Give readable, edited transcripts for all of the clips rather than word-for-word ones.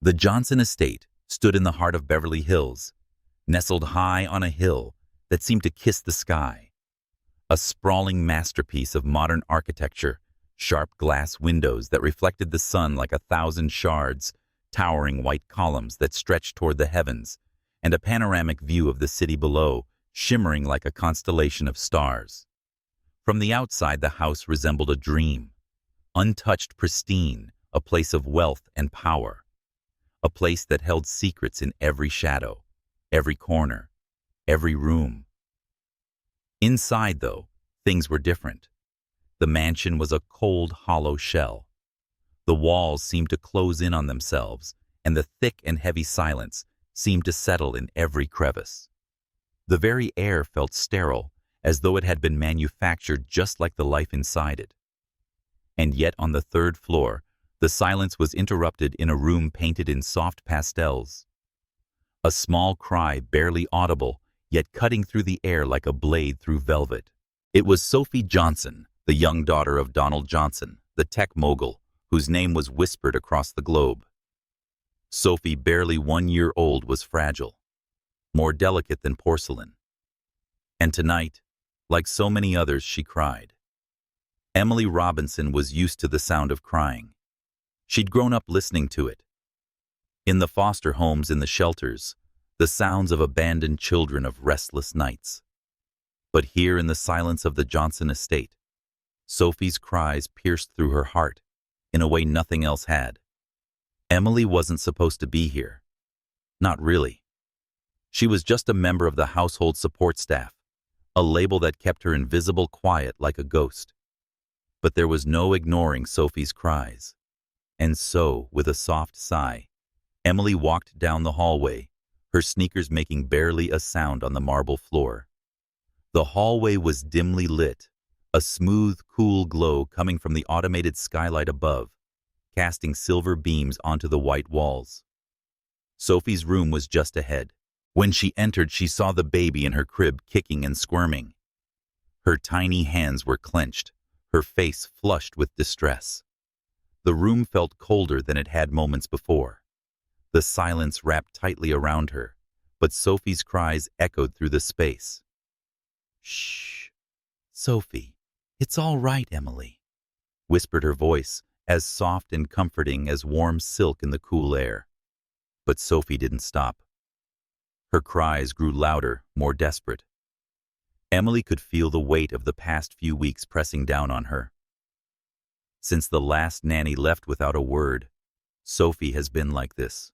The Johnson estate stood in the heart of Beverly Hills, nestled high on a hill that seemed to kiss the sky. A sprawling masterpiece of modern architecture, sharp glass windows that reflected the sun like 1,000 shards, towering white columns that stretched toward the heavens, and a panoramic view of the city below, shimmering like a constellation of stars. From the outside, the house resembled a dream, untouched, pristine, a place of wealth and power. A place that held secrets in every shadow, every corner, every room. Inside, though, things were different. The mansion was a cold, hollow shell. The walls seemed to close in on themselves, and the thick and heavy silence seemed to settle in every crevice. The very air felt sterile, as though it had been manufactured just like the life inside it. And yet on the third floor, the silence was interrupted in a room painted in soft pastels. A small cry, barely audible, yet cutting through the air like a blade through velvet. It was Sophie Johnson, the young daughter of Donald Johnson, the tech mogul, whose name was whispered across the globe. Sophie, barely 1 year old, was fragile, more delicate than porcelain. And tonight, like so many others, she cried. Emily Robinson was used to the sound of crying. She'd grown up listening to it. In the foster homes, in the shelters, the sounds of abandoned children, of restless nights. But here in the silence of the Johnson estate, Sophie's cries pierced through her heart in a way nothing else had. Emily wasn't supposed to be here. Not really. She was just a member of the household support staff, a label that kept her invisible, quiet like a ghost. But there was no ignoring Sophie's cries. And so, with a soft sigh, Emily walked down the hallway, her sneakers making barely a sound on the marble floor. The hallway was dimly lit, a smooth, cool glow coming from the automated skylight above, casting silver beams onto the white walls. Sophie's room was just ahead. When she entered, she saw the baby in her crib kicking and squirming. Her tiny hands were clenched, her face flushed with distress. The room felt colder than it had moments before. The silence wrapped tightly around her, but Sophie's cries echoed through the space. "Shh, Sophie, it's all right, Emily," whispered her voice, as soft and comforting as warm silk in the cool air. But Sophie didn't stop. Her cries grew louder, more desperate. Emily could feel the weight of the past few weeks pressing down on her. Since the last nanny left without a word, Sophie has been like this.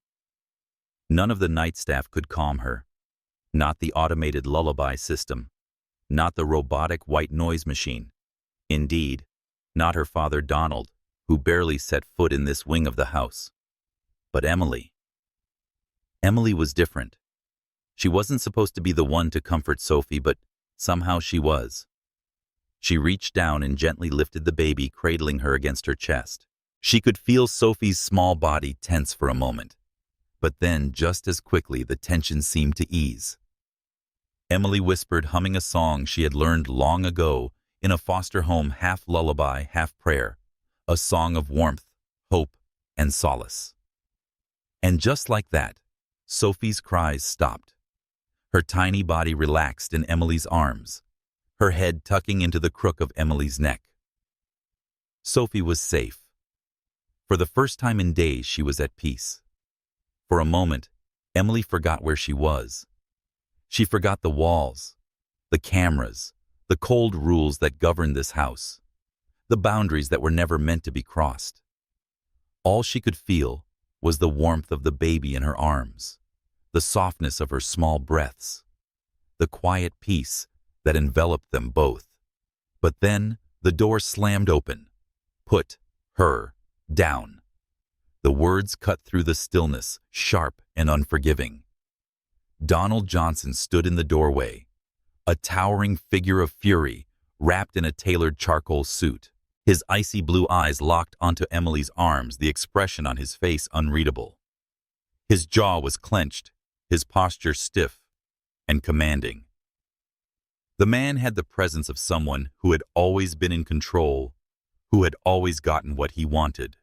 None of the night staff could calm her. Not the automated lullaby system. Not the robotic white noise machine. Indeed, not her father Donald, who barely set foot in this wing of the house. But Emily. Emily was different. She wasn't supposed to be the one to comfort Sophie, but somehow she was. She reached down and gently lifted the baby, cradling her against her chest. She could feel Sophie's small body tense for a moment, but then just as quickly the tension seemed to ease. Emily whispered, humming a song she had learned long ago in a foster home, half lullaby, half prayer, a song of warmth, hope, and solace. And just like that, Sophie's cries stopped. Her tiny body relaxed in Emily's arms, her head tucking into the crook of Emily's neck. Sophie was safe. For the first time in days, she was at peace. For a moment, Emily forgot where she was. She forgot the walls, the cameras, the cold rules that governed this house, the boundaries that were never meant to be crossed. All she could feel was the warmth of the baby in her arms, the softness of her small breaths, the quiet peace that enveloped them both. But then the door slammed open. "Put her down." The words cut through the stillness, sharp and unforgiving. Donald Johnson stood in the doorway, a towering figure of fury, wrapped in a tailored charcoal suit. His icy blue eyes locked onto Emily's arms, the expression on his face unreadable. His jaw was clenched, his posture stiff and commanding. The man had the presence of someone who had always been in control, who had always gotten what he wanted.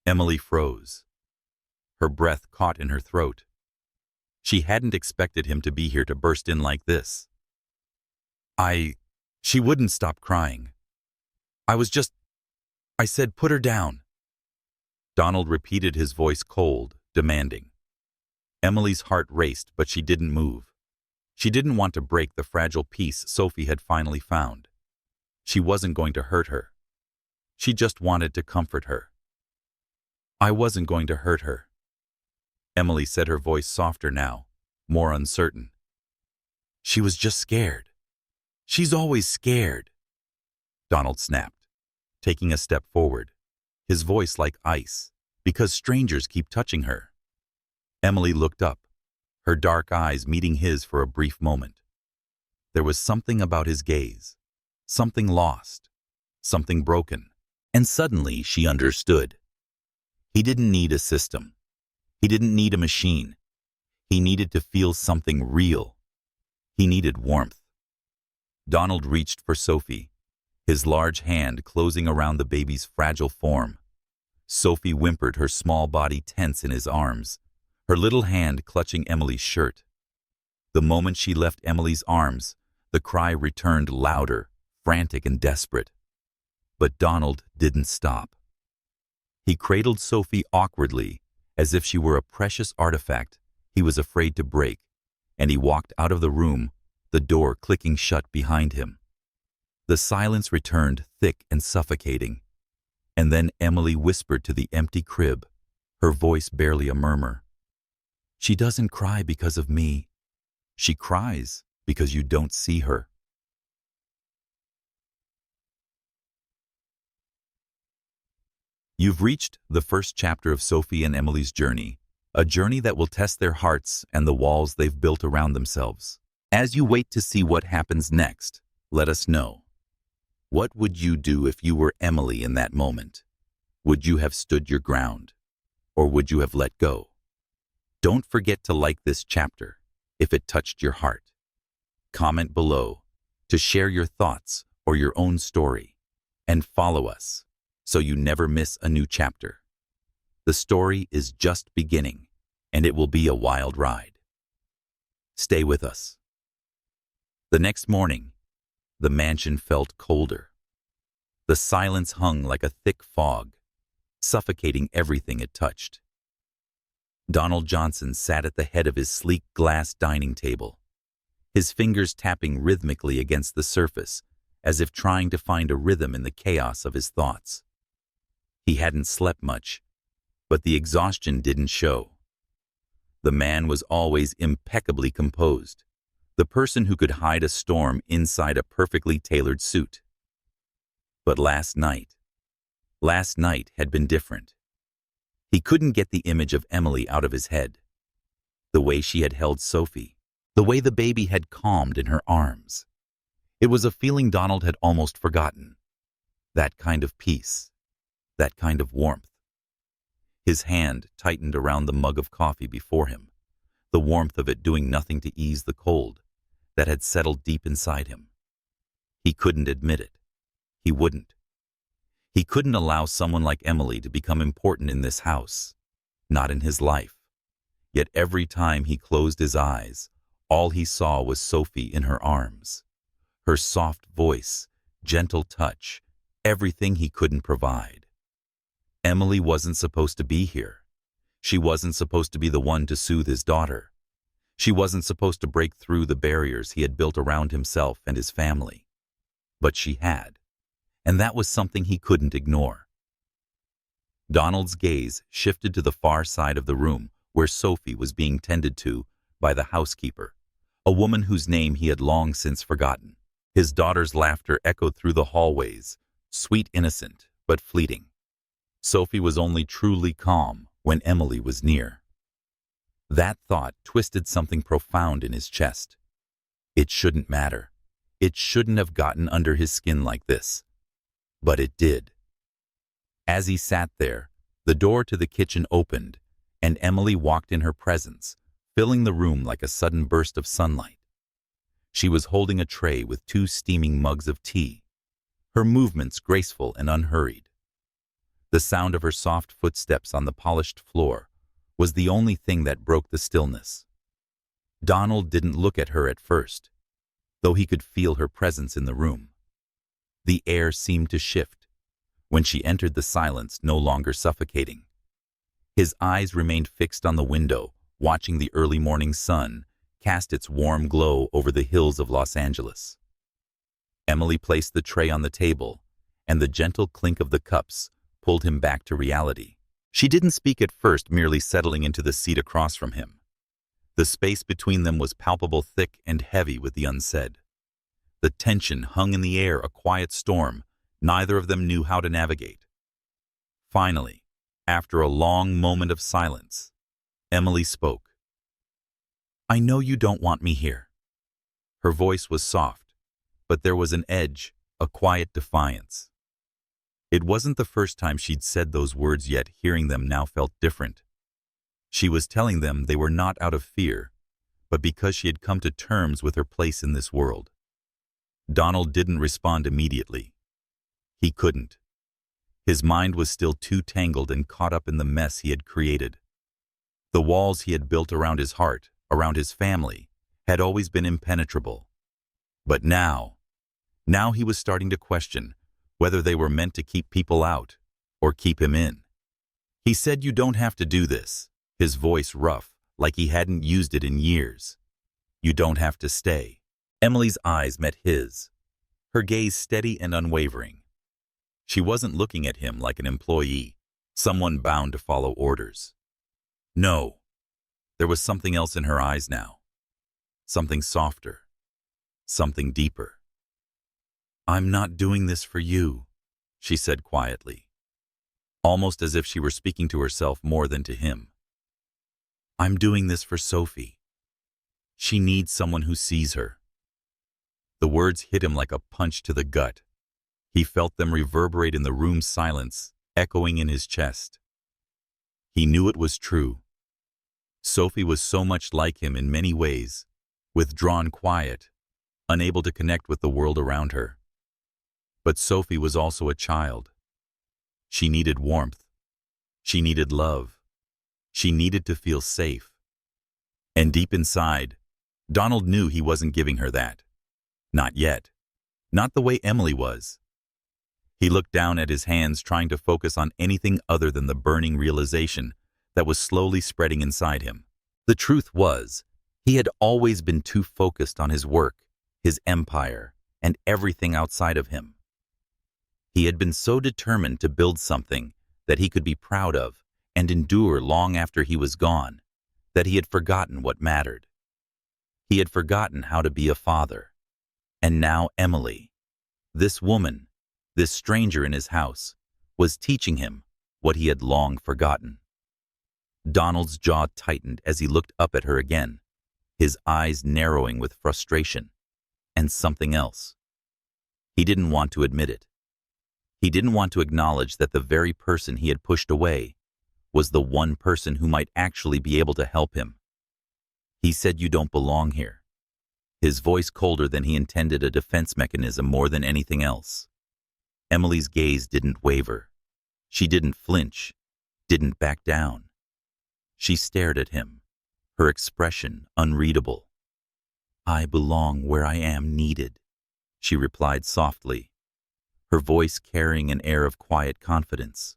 Emily froze. her breath caught in her throat. She hadn't expected him to be here to burst in like this. She wouldn't stop crying. I said put her down. Donald repeated, his voice cold, demanding. Emily's heart raced, but she didn't move. She didn't want to break the fragile peace Sophie had finally found. She wasn't going to hurt her. She just wanted to comfort her. I wasn't going to hurt her. Emily said, her voice softer now, more uncertain. She was just scared. She's always scared. Donald snapped, taking a step forward, his voice like ice, because strangers keep touching her. Emily looked up, her dark eyes meeting his for a brief moment. There was something about his gaze, something lost, something broken, and suddenly she understood. He didn't need a system. He didn't need a machine. He needed to feel something real. He needed warmth. Donald reached for Sophie, his large hand closing around the baby's fragile form. Sophie whimpered, her small body tense in his arms, her little hand clutching Emily's shirt. The moment she left Emily's arms, the cry returned louder, frantic and desperate. But Donald didn't stop. He cradled Sophie awkwardly, as if she were a precious artifact he was afraid to break, and he walked out of the room, the door clicking shut behind him. The silence returned, thick and suffocating. And then Emily whispered to the empty crib, her voice barely a murmur. She doesn't cry because of me. She cries because you don't see her. You've reached the first chapter of Sophie and Emily's journey, a journey that will test their hearts and the walls they've built around themselves. As you wait to see what happens next, let us know. What would you do if you were Emily in that moment? Would you have stood your ground? Or would you have let go? Don't forget to like this chapter if it touched your heart. Comment below to share your thoughts or your own story. And follow us so you never miss a new chapter. The story is just beginning, and it will be a wild ride. Stay with us. The next morning, the mansion felt colder. The silence hung like a thick fog, suffocating everything it touched. Donald Johnson sat at the head of his sleek glass dining table, his fingers tapping rhythmically against the surface, as if trying to find a rhythm in the chaos of his thoughts. He hadn't slept much, but the exhaustion didn't show. The man was always impeccably composed, the person who could hide a storm inside a perfectly tailored suit. But last night had been different. He couldn't get the image of Emily out of his head. The way she had held Sophie, the way the baby had calmed in her arms. It was a feeling Donald had almost forgotten. That kind of peace, that kind of warmth. His hand tightened around the mug of coffee before him, the warmth of it doing nothing to ease the cold that had settled deep inside him. He couldn't admit it. He wouldn't. He couldn't allow someone like Emily to become important in this house, not in his life. Yet every time he closed his eyes, all he saw was Sophie in her arms. Her soft voice, gentle touch, everything he couldn't provide. Emily wasn't supposed to be here. She wasn't supposed to be the one to soothe his daughter. She wasn't supposed to break through the barriers he had built around himself and his family. But she had. And that was something he couldn't ignore. Donald's gaze shifted to the far side of the room where Sophie was being tended to by the housekeeper, a woman whose name he had long since forgotten. His daughter's laughter echoed through the hallways, sweet, innocent, but fleeting. Sophie was only truly calm when Emily was near. That thought twisted something profound in his chest. It shouldn't matter. It shouldn't have gotten under his skin like this. But it did. As he sat there, the door to the kitchen opened, and Emily walked in her presence, filling the room like a sudden burst of sunlight. She was holding a tray with 2 steaming mugs of tea, her movements graceful and unhurried. The sound of her soft footsteps on the polished floor was the only thing that broke the stillness. Donald didn't look at her at first, though he could feel her presence in the room. The air seemed to shift when she entered, the silence no longer suffocating. His eyes remained fixed on the window, watching the early morning sun cast its warm glow over the hills of Los Angeles. Emily placed the tray on the table, and the gentle clink of the cups pulled him back to reality. She didn't speak at first, merely settling into the seat across from him. The space between them was palpable, thick and heavy with the unsaid. The tension hung in the air, a quiet storm neither of them knew how to navigate. Finally, after a long moment of silence, Emily spoke. "I know you don't want me here." Her voice was soft, but there was an edge, a quiet defiance. It wasn't the first time she'd said those words, yet hearing them now felt different. She was telling them they were not out of fear, but because she had come to terms with her place in this world. Donald didn't respond immediately. He couldn't. His mind was still too tangled and caught up in the mess he had created. The walls he had built around his heart, around his family, had always been impenetrable. But now he was starting to question whether they were meant to keep people out or keep him in. He said, "You don't have to do this," his voice rough, like he hadn't used it in years. "You don't have to stay." Emily's eyes met his, her gaze steady and unwavering. She wasn't looking at him like an employee, someone bound to follow orders. No, there was something else in her eyes now. Something softer, something deeper. "I'm not doing this for you," she said quietly, almost as if she were speaking to herself more than to him. "I'm doing this for Sophie. She needs someone who sees her." The words hit him like a punch to the gut. He felt them reverberate in the room's silence, echoing in his chest. He knew it was true. Sophie was so much like him in many ways, withdrawn, quiet, unable to connect with the world around her. But Sophie was also a child. She needed warmth. She needed love. She needed to feel safe. And deep inside, Donald knew he wasn't giving her that. Not yet. Not the way Emily was. He looked down at his hands, trying to focus on anything other than the burning realization that was slowly spreading inside him. The truth was, he had always been too focused on his work, his empire, and everything outside of him. He had been so determined to build something that he could be proud of and endure long after he was gone, that he had forgotten what mattered. He had forgotten how to be a father. And now Emily, this woman, this stranger in his house, was teaching him what he had long forgotten. Donald's jaw tightened as he looked up at her again, his eyes narrowing with frustration and something else. He didn't want to admit it. He didn't want to acknowledge that the very person he had pushed away was the one person who might actually be able to help him. He said, "You don't belong here." His voice colder than he intended, a defense mechanism more than anything else. Emily's gaze didn't waver. She didn't flinch, didn't back down. She stared at him, her expression unreadable. "I belong where I am needed," she replied softly, her voice carrying an air of quiet confidence.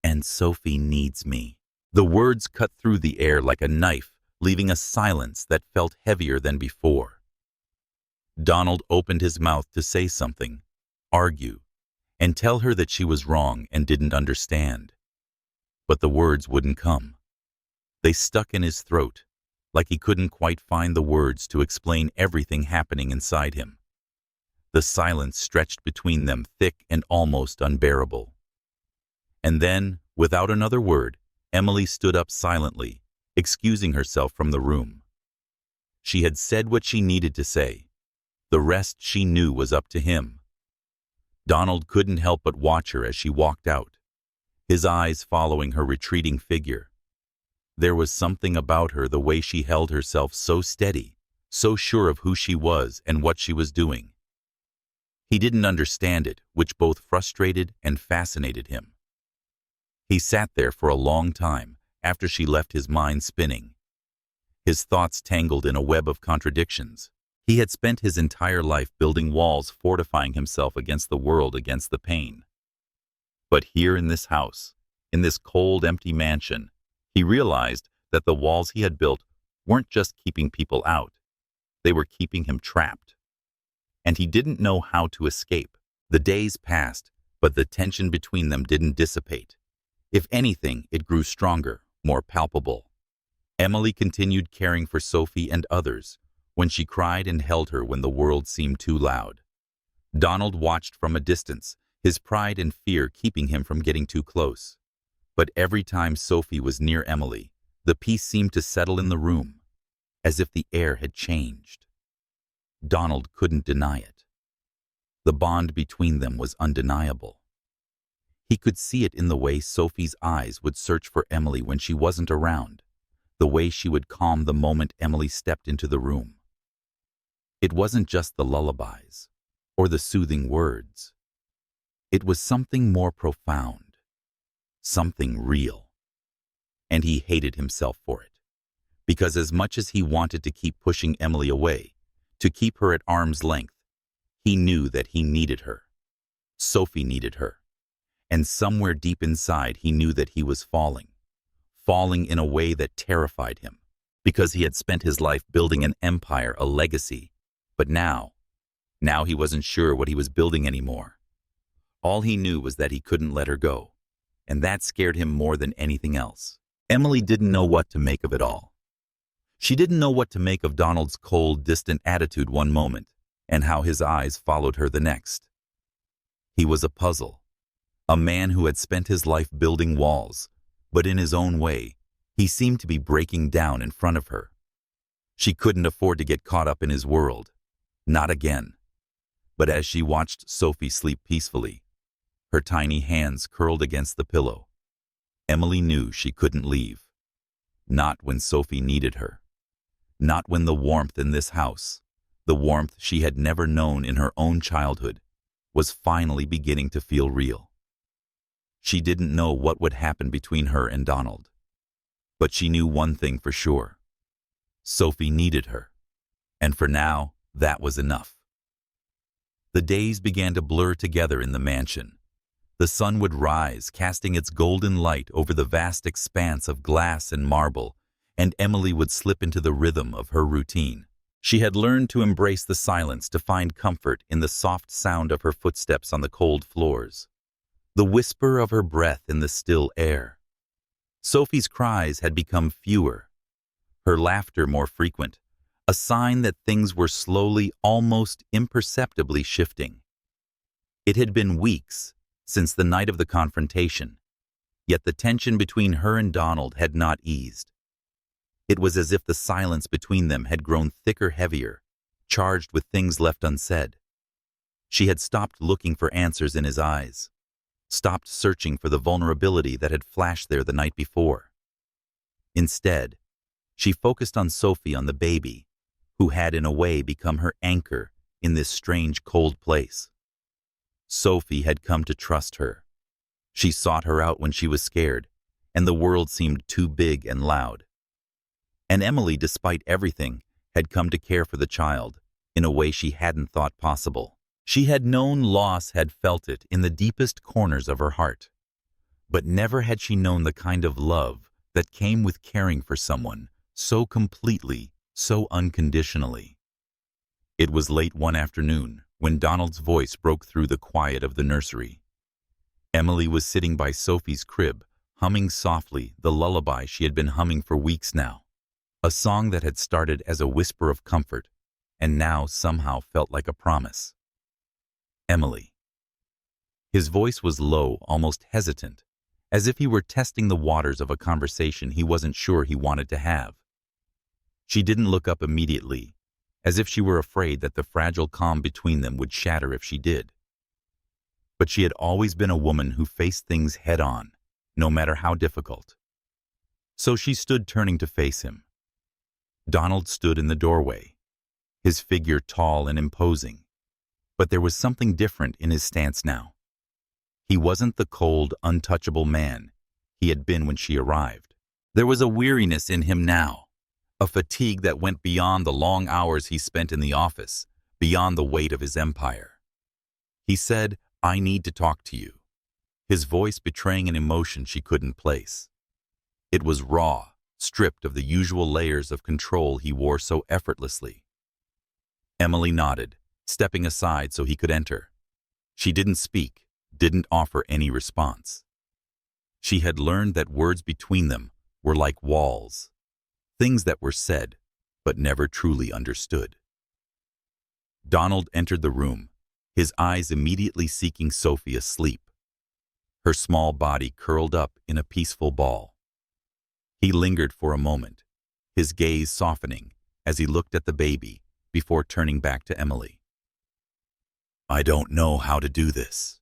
"And Sophie needs me." The words cut through the air like a knife, leaving a silence that felt heavier than before. Donald opened his mouth to say something, argue, and tell her that she was wrong and didn't understand. But the words wouldn't come. They stuck in his throat, like he couldn't quite find the words to explain everything happening inside him. The silence stretched between them, thick and almost unbearable. And then, without another word, Emily stood up silently, excusing herself from the room. She had said what she needed to say. The rest she knew was up to him. Donald couldn't help but watch her as she walked out, his eyes following her retreating figure. There was something about her, the way she held herself, so steady, so sure of who she was and what she was doing. He didn't understand it, which both frustrated and fascinated him. He sat there for a long time, after she left his mind spinning. His thoughts tangled in a web of contradictions. He had spent his entire life building walls, fortifying himself against the world, against the pain. But here in this house, in this cold, empty mansion, he realized that the walls he had built weren't just keeping people out. They were keeping him trapped. And he didn't know how to escape. The days passed, but the tension between them didn't dissipate. If anything, it grew stronger, more palpable. Emily continued caring for Sophie and others when she cried and held her when the world seemed too loud. Donald watched from a distance, his pride and fear keeping him from getting too close. But every time Sophie was near Emily, the peace seemed to settle in the room, as if the air had changed. Donald couldn't deny it. The bond between them was undeniable. He could see it in the way Sophie's eyes would search for Emily when she wasn't around, the way she would calm the moment Emily stepped into the room. It wasn't just the lullabies or the soothing words. It was something more profound, something real. And he hated himself for it, because as much as he wanted to keep pushing Emily away, to keep her at arm's length, he knew that he needed her. Sophie needed her. And somewhere deep inside he knew that he was falling in a way that terrified him, because he had spent his life building an empire, a legacy. But now he wasn't sure what he was building anymore. All he knew was that he couldn't let her go, and that scared him more than anything else. Emily didn't know what to make of it all. She didn't know what to make of Donald's cold, distant attitude one moment, and how his eyes followed her the next. He was a puzzle, a man who had spent his life building walls, but in his own way, he seemed to be breaking down in front of her. She couldn't afford to get caught up in his world. Not again. But as she watched Sophie sleep peacefully, her tiny hands curled against the pillow, Emily knew she couldn't leave. Not when Sophie needed her. Not when the warmth in this house, the warmth she had never known in her own childhood, was finally beginning to feel real. She didn't know what would happen between her and Donald. But she knew one thing for sure. Sophie needed her. And for now, that was enough. The days began to blur together in the mansion. The sun would rise, casting its golden light over the vast expanse of glass and marble, and Emily would slip into the rhythm of her routine. She had learned to embrace the silence, to find comfort in the soft sound of her footsteps on the cold floors, the whisper of her breath in the still air. Sophie's cries had become fewer, her laughter more frequent, a sign that things were slowly, almost imperceptibly shifting. It had been weeks since the night of the confrontation, yet the tension between her and Donald had not eased. It was as if the silence between them had grown thicker, heavier, charged with things left unsaid. She had stopped looking for answers in his eyes, stopped searching for the vulnerability that had flashed there the night before. Instead, she focused on Sophie, on the baby, who had in a way become her anchor in this strange, cold place. Sophie had come to trust her. She sought her out when she was scared, and the world seemed too big and loud. And Emily, despite everything, had come to care for the child in a way she hadn't thought possible. She had known loss, had felt it in the deepest corners of her heart. But never had she known the kind of love that came with caring for someone so completely, so unconditionally. It was late one afternoon when Donald's voice broke through the quiet of the nursery. Emily was sitting by Sophie's crib, humming softly the lullaby she had been humming for weeks now, a song that had started as a whisper of comfort and now somehow felt like a promise. Emily. His voice was low, almost hesitant, as if he were testing the waters of a conversation he wasn't sure he wanted to have. She didn't look up immediately, as if she were afraid that the fragile calm between them would shatter if she did. But she had always been a woman who faced things head-on, no matter how difficult. So she stood, turning to face him. Donald stood in the doorway, his figure tall and imposing. But there was something different in his stance now. He wasn't the cold, untouchable man he had been when she arrived. There was a weariness in him now, a fatigue that went beyond the long hours he spent in the office, beyond the weight of his empire. He said, "I need to talk to you," his voice betraying an emotion she couldn't place. It was raw, stripped of the usual layers of control he wore so effortlessly. Emily nodded, stepping aside so he could enter. She didn't speak, didn't offer any response. She had learned that words between them were like walls, things that were said but never truly understood. Donald entered the room, his eyes immediately seeking Sophie asleep, her small body curled up in a peaceful ball. He lingered for a moment, his gaze softening as he looked at the baby before turning back to Emily. "I don't know how to do this,"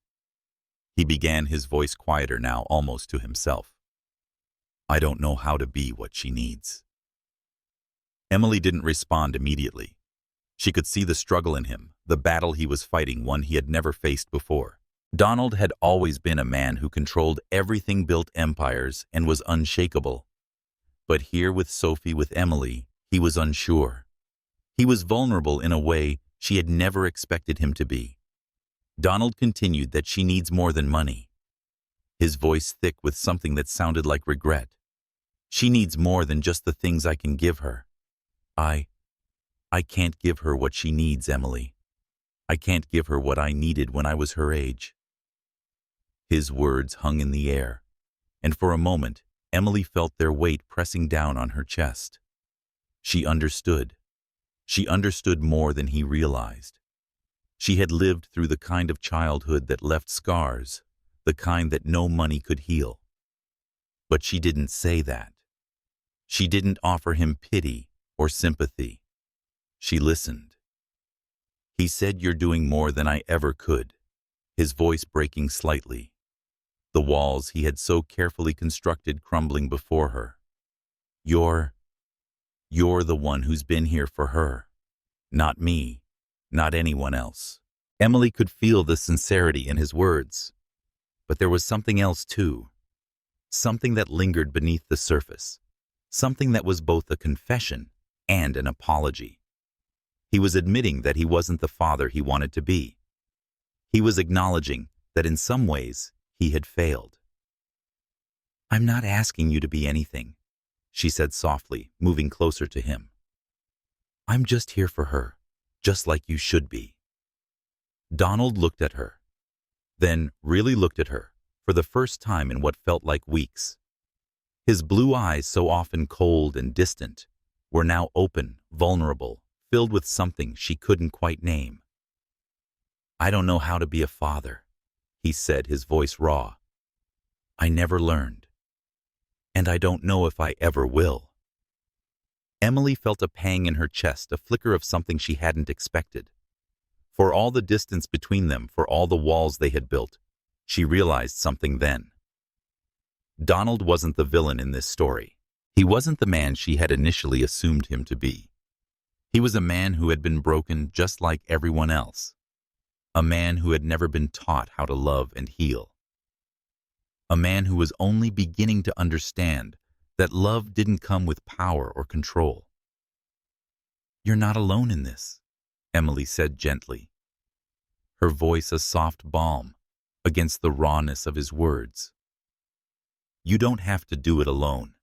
he began, his voice quieter now, almost to himself. "I don't know how to be what she needs." Emily didn't respond immediately. She could see the struggle in him, the battle he was fighting, one he had never faced before. Donald had always been a man who controlled everything, built empires, and was unshakable. But here with Sophie, with Emily, he was unsure. He was vulnerable in a way she had never expected him to be. Donald continued that she needs more than money, his voice thick with something that sounded like regret. "She needs more than just the things I can give her. I can't give her what she needs, Emily. I can't give her what I needed when I was her age." His words hung in the air, and for a moment, Emily felt their weight pressing down on her chest. She understood. She understood more than he realized. She had lived through the kind of childhood that left scars, the kind that no money could heal. But she didn't say that. She didn't offer him pity or sympathy. She listened. He said, "You're doing more than I ever could," his voice breaking slightly, the walls he had so carefully constructed crumbling before her. You're the one who's been here for her, not me, not anyone else." Emily could feel the sincerity in his words, but there was something else too, something that lingered beneath the surface, something that was both a confession and an apology. He was admitting that he wasn't the father he wanted to be. He was acknowledging that in some ways he had failed. "I'm not asking you to be anything," she said softly, moving closer to him. "I'm just here for her, just like you should be." Donald looked at her, then really looked at her, for the first time in what felt like weeks. His blue eyes, so often cold and distant, were now open, vulnerable, filled with something she couldn't quite name. "I don't know how to be a father," he said, his voice raw. "I never learned. And I don't know if I ever will." Emily felt a pang in her chest, a flicker of something she hadn't expected. For all the distance between them, for all the walls they had built, she realized something then. Donald wasn't the villain in this story. He wasn't the man she had initially assumed him to be. He was a man who had been broken just like everyone else. A man who had never been taught how to love and heal. A man who was only beginning to understand that love didn't come with power or control. "You're not alone in this," Emily said gently, her voice a soft balm against the rawness of his words. "You don't have to do it alone.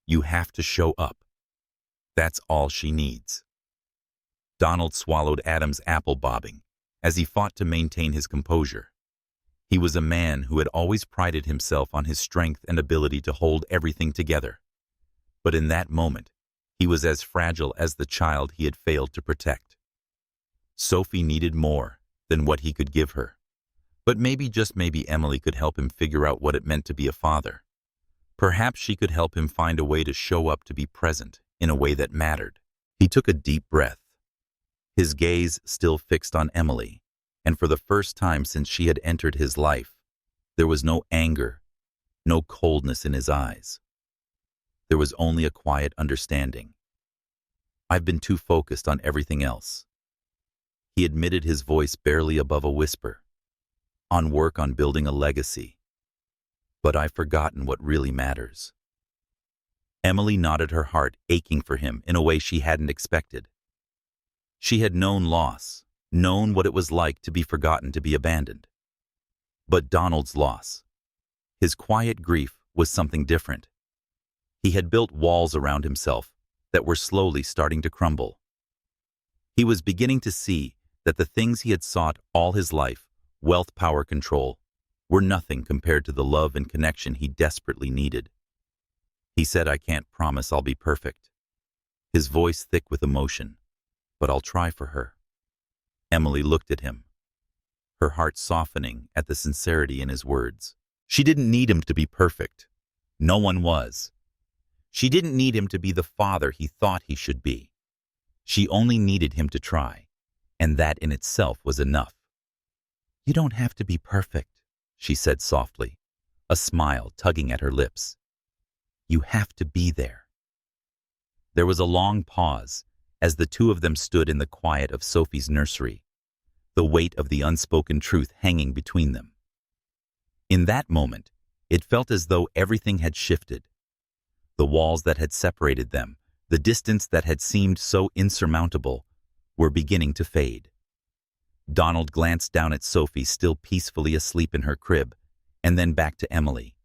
You have to show up. That's all she needs." Donald swallowed Adam's apple bobbing as he fought to maintain his composure. He was a man who had always prided himself on his strength and ability to hold everything together. But in that moment, he was as fragile as the child he had failed to protect. Sophie needed more than what he could give her. But maybe, just maybe, Emily could help him figure out what it meant to be a father. Perhaps she could help him find a way to show up, to be present in a way that mattered. He took a deep breath, his gaze still fixed on Emily, and for the first time since she had entered his life, there was no anger, no coldness in his eyes. There was only a quiet understanding. "I've been too focused on everything else," he admitted, his voice barely above a whisper. "On work, on building a legacy. But I've forgotten what really matters." Emily nodded, her heart aching for him in a way she hadn't expected. She had known loss, known what it was like to be forgotten, to be abandoned. But Donald's loss, his quiet grief, was something different. He had built walls around himself that were slowly starting to crumble. He was beginning to see that the things he had sought all his life, wealth, power, control, were nothing compared to the love and connection he desperately needed. He said, "I can't promise I'll be perfect," his voice thick with emotion, "but I'll try for her." Emily looked at him, her heart softening at the sincerity in his words. She didn't need him to be perfect. No one was. She didn't need him to be the father he thought he should be. She only needed him to try, and that in itself was enough. "You don't have to be perfect," she said softly, a smile tugging at her lips. "You have to be there." There was a long pause as the two of them stood in the quiet of Sophie's nursery, the weight of the unspoken truth hanging between them. In that moment, it felt as though everything had shifted. The walls that had separated them, the distance that had seemed so insurmountable, were beginning to fade. Donald glanced down at Sophie, still peacefully asleep in her crib, and then back to Emily.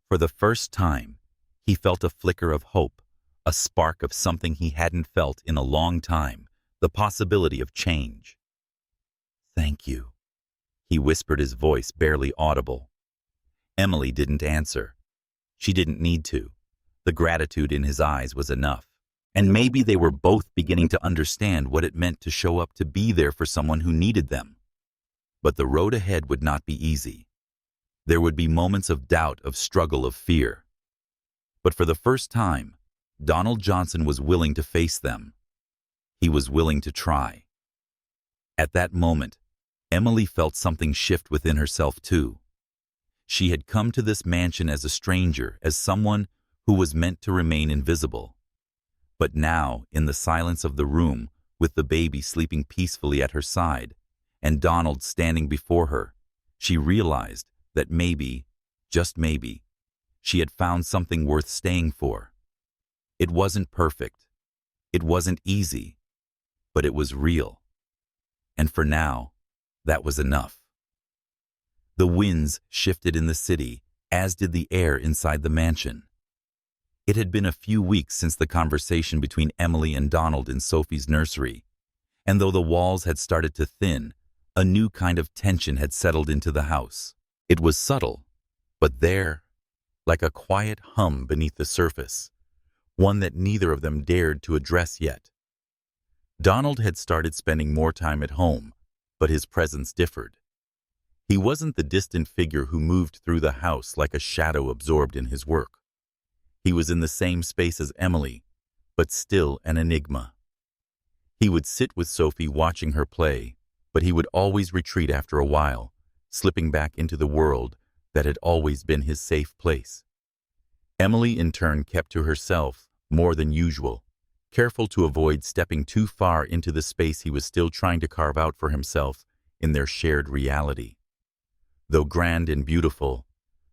For the first time, he felt a flicker of hope, a spark of something he hadn't felt in a long time, the possibility of change. "Thank you," he whispered, his voice barely audible. Emily didn't answer. She didn't need to. The gratitude in his eyes was enough. And maybe they were both beginning to understand what it meant to show up, to be there for someone who needed them. But the road ahead would not be easy. There would be moments of doubt, of struggle, of fear. But for the first time, Donald Johnson was willing to face them. He was willing to try. At that moment, Emily felt something shift within herself too. She had come to this mansion as a stranger, as someone who was meant to remain invisible. But now, in the silence of the room, with the baby sleeping peacefully at her side, and Donald standing before her, she realized that maybe, just maybe, she had found something worth staying for. It wasn't perfect. It wasn't easy. But it was real. And for now, that was enough. The winds shifted in the city, as did the air inside the mansion. It had been a few weeks since the conversation between Emily and Donald in Sophie's nursery, and though the walls had started to thin, a new kind of tension had settled into the house. It was subtle, but there, like a quiet hum beneath the surface, one that neither of them dared to address yet. Donald had started spending more time at home, but his presence differed. He wasn't the distant figure who moved through the house like a shadow absorbed in his work. He was in the same space as Emily, but still an enigma. He would sit with Sophie watching her play, but he would always retreat after a while, slipping back into the world that had always been his safe place. Emily, in turn, kept to herself more than usual, careful to avoid stepping too far into the space he was still trying to carve out for himself in their shared reality. Though grand and beautiful,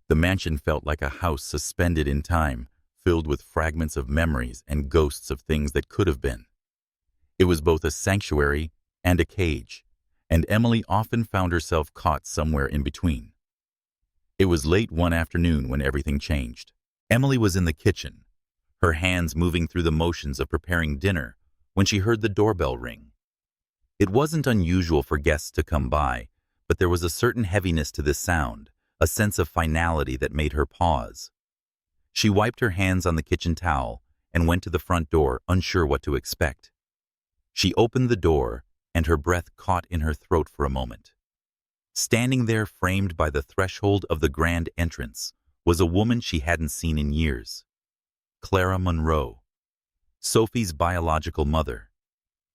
the mansion felt like a house suspended in time, filled with fragments of memories and ghosts of things that could have been. It was both a sanctuary and a cage, and Emily often found herself caught somewhere in between. It was late one afternoon when everything changed. Emily was in the kitchen, her hands moving through the motions of preparing dinner, when she heard the doorbell ring. It wasn't unusual for guests to come by, but there was a certain heaviness to this sound, a sense of finality that made her pause. She wiped her hands on the kitchen towel and went to the front door, unsure what to expect. She opened the door, and her breath caught in her throat for a moment. Standing there, framed by the threshold of the grand entrance, was a woman she hadn't seen in years. Clara Monroe, Sophie's biological mother,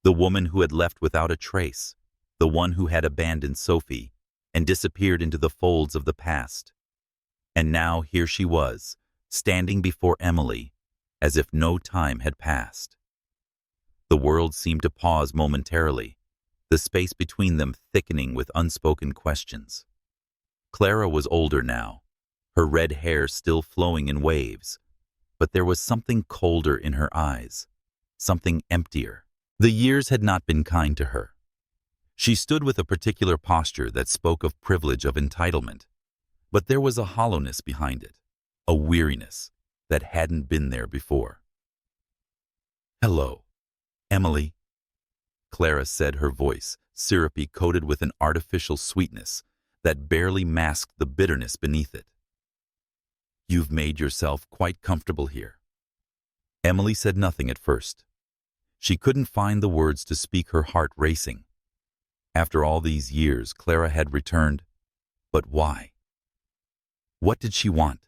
the woman who had left without a trace, the one who had abandoned Sophie and disappeared into the folds of the past. And now here she was, standing before Emily, as if no time had passed. The world seemed to pause momentarily, the space between them thickening with unspoken questions. Clara was older now, her red hair still flowing in waves, but there was something colder in her eyes, something emptier. The years had not been kind to her. She stood with a particular posture that spoke of privilege, of entitlement, but there was a hollowness behind it, a weariness that hadn't been there before. "Hello, Emily," Clara said, her voice syrupy, coated with an artificial sweetness that barely masked the bitterness beneath it. "You've made yourself quite comfortable here." Emily said nothing at first. She couldn't find the words to speak, her heart racing. After all these years, Clara had returned. But why? What did she want?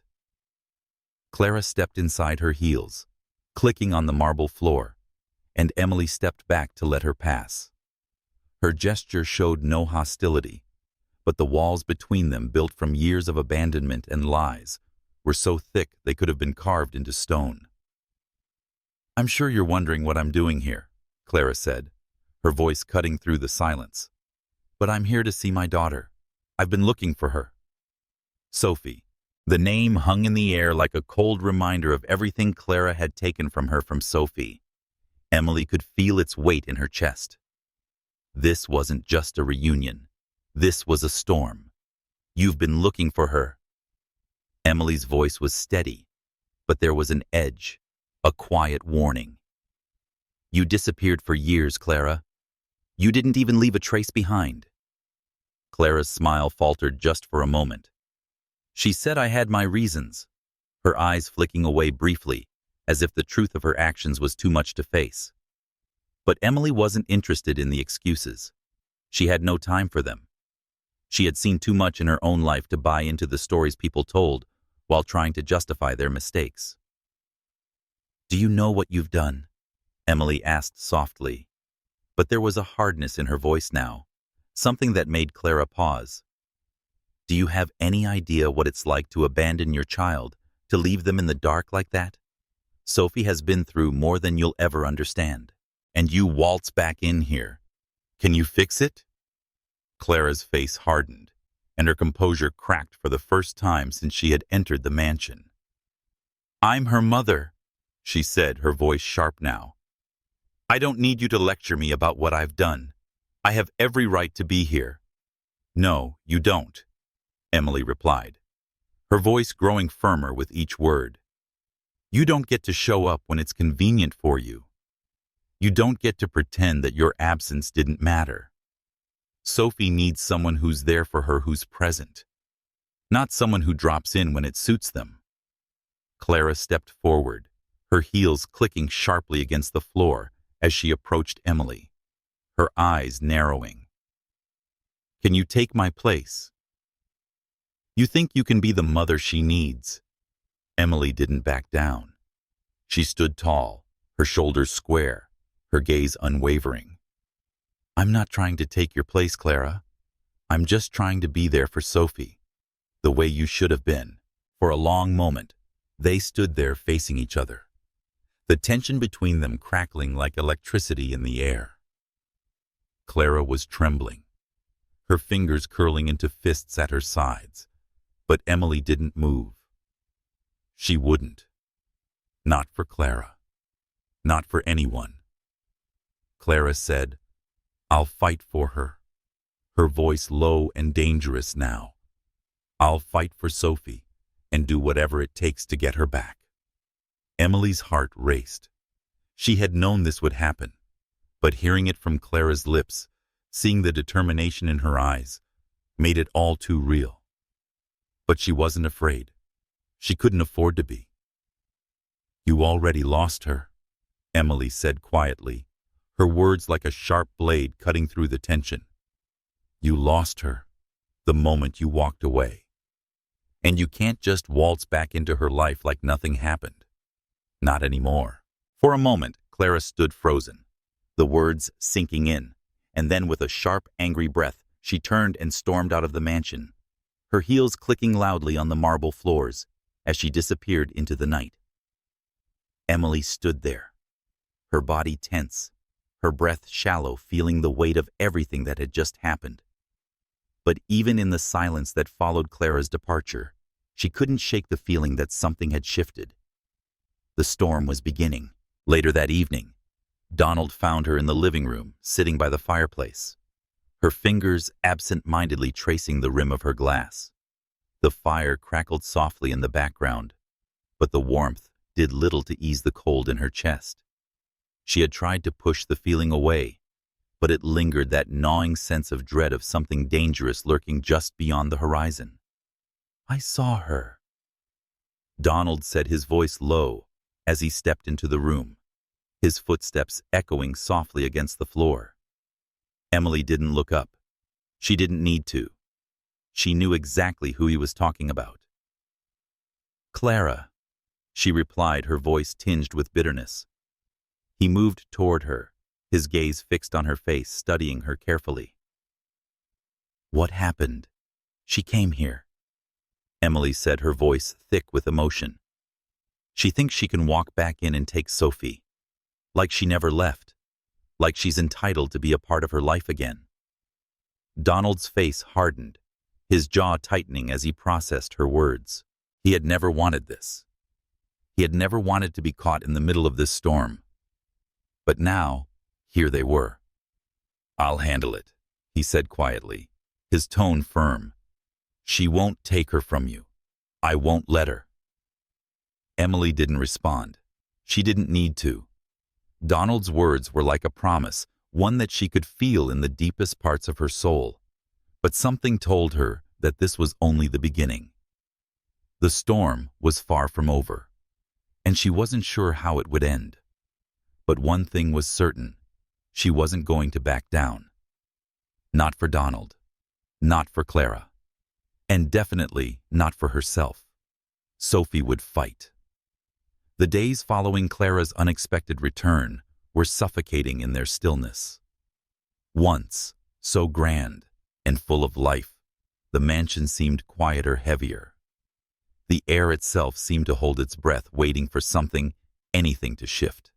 Clara stepped inside her heels, clicking on the marble floor, and Emily stepped back to let her pass. Her gesture showed no hostility, but the walls between them, built from years of abandonment and lies, were so thick they could have been carved into stone. "I'm sure you're wondering what I'm doing here," Clara said, her voice cutting through the silence. "But I'm here to see my daughter. I've been looking for her." Sophie. The name hung in the air like a cold reminder of everything Clara had taken from her from Sophie. Emily could feel its weight in her chest. This wasn't just a reunion. This was a storm. "You've been looking for her." Emily's voice was steady, but there was an edge, a quiet warning. "You disappeared for years, Clara. You didn't even leave a trace behind." Clara's smile faltered just for a moment. "She said I had my reasons," her eyes flicking away briefly, as if the truth of her actions was too much to face. But Emily wasn't interested in the excuses. She had no time for them. She had seen too much in her own life to buy into the stories people told while trying to justify their mistakes. "Do you know what you've done?" Emily asked softly. But there was a hardness in her voice now, something that made Clara pause. "Do you have any idea what it's like to abandon your child, to leave them in the dark like that? Sophie has been through more than you'll ever understand. And you waltz back in here. Can you fix it?" Clara's face hardened, and her composure cracked for the first time since she had entered the mansion. "I'm her mother," she said, her voice sharp now. "I don't need you to lecture me about what I've done. I have every right to be here." "No, you don't," Emily replied, her voice growing firmer with each word. "You don't get to show up when it's convenient for you. You don't get to pretend that your absence didn't matter. Sophie needs someone who's there for her, who's present, not someone who drops in when it suits them." Clara stepped forward, her heels clicking sharply against the floor as she approached Emily, her eyes narrowing. "Can you take my place? You think you can be the mother she needs?" Emily didn't back down. She stood tall, her shoulders square, her gaze unwavering. "I'm not trying to take your place, Clara. I'm just trying to be there for Sophie, the way you should have been." For a long moment, they stood there facing each other, the tension between them crackling like electricity in the air. Clara was trembling, her fingers curling into fists at her sides, but Emily didn't move. She wouldn't. Not for Clara. Not for anyone. Clara said, "I'll fight for her," her voice low and dangerous now. "I'll fight for Sophie and do whatever it takes to get her back." Emily's heart raced. She had known this would happen, but hearing it from Clara's lips, seeing the determination in her eyes, made it all too real. But she wasn't afraid. She couldn't afford to be. "You already lost her," Emily said quietly, her words like a sharp blade cutting through the tension. "You lost her the moment you walked away. And you can't just waltz back into her life like nothing happened. Not anymore." For a moment, Clara stood frozen, the words sinking in, and then with a sharp, angry breath, she turned and stormed out of the mansion, her heels clicking loudly on the marble floors as she disappeared into the night. Emily stood there, her body tense, her breath shallow, feeling the weight of everything that had just happened. But even in the silence that followed Clara's departure, she couldn't shake the feeling that something had shifted. The storm was beginning. Later that evening, Donald found her in the living room, sitting by the fireplace, her fingers absent-mindedly tracing the rim of her glass. The fire crackled softly in the background, but the warmth did little to ease the cold in her chest. She had tried to push the feeling away, but it lingered, that gnawing sense of dread of something dangerous lurking just beyond the horizon. "I saw her," Donald said, his voice low, as he stepped into the room, his footsteps echoing softly against the floor. Emily didn't look up. She didn't need to. She knew exactly who he was talking about. "Clara," she replied, her voice tinged with bitterness. He moved toward her, his gaze fixed on her face, studying her carefully. "What happened?" "She came here," Emily said, her voice thick with emotion. "She thinks she can walk back in and take Sophie. Like she never left. Like she's entitled to be a part of her life again." Donald's face hardened, his jaw tightening as he processed her words. He had never wanted this. He had never wanted to be caught in the middle of this storm. But now, here they were. "I'll handle it," he said quietly, his tone firm. "She won't take her from you. I won't let her." Emily didn't respond. She didn't need to. Donald's words were like a promise, one that she could feel in the deepest parts of her soul. But something told her that this was only the beginning. The storm was far from over, and she wasn't sure how it would end. But one thing was certain: she wasn't going to back down. Not for Donald, not for Clara, and definitely not for herself. Sophie would fight. The days following Clara's unexpected return were suffocating in their stillness. Once, so grand and full of life, the mansion seemed quieter, heavier. The air itself seemed to hold its breath, waiting for something, anything to shift.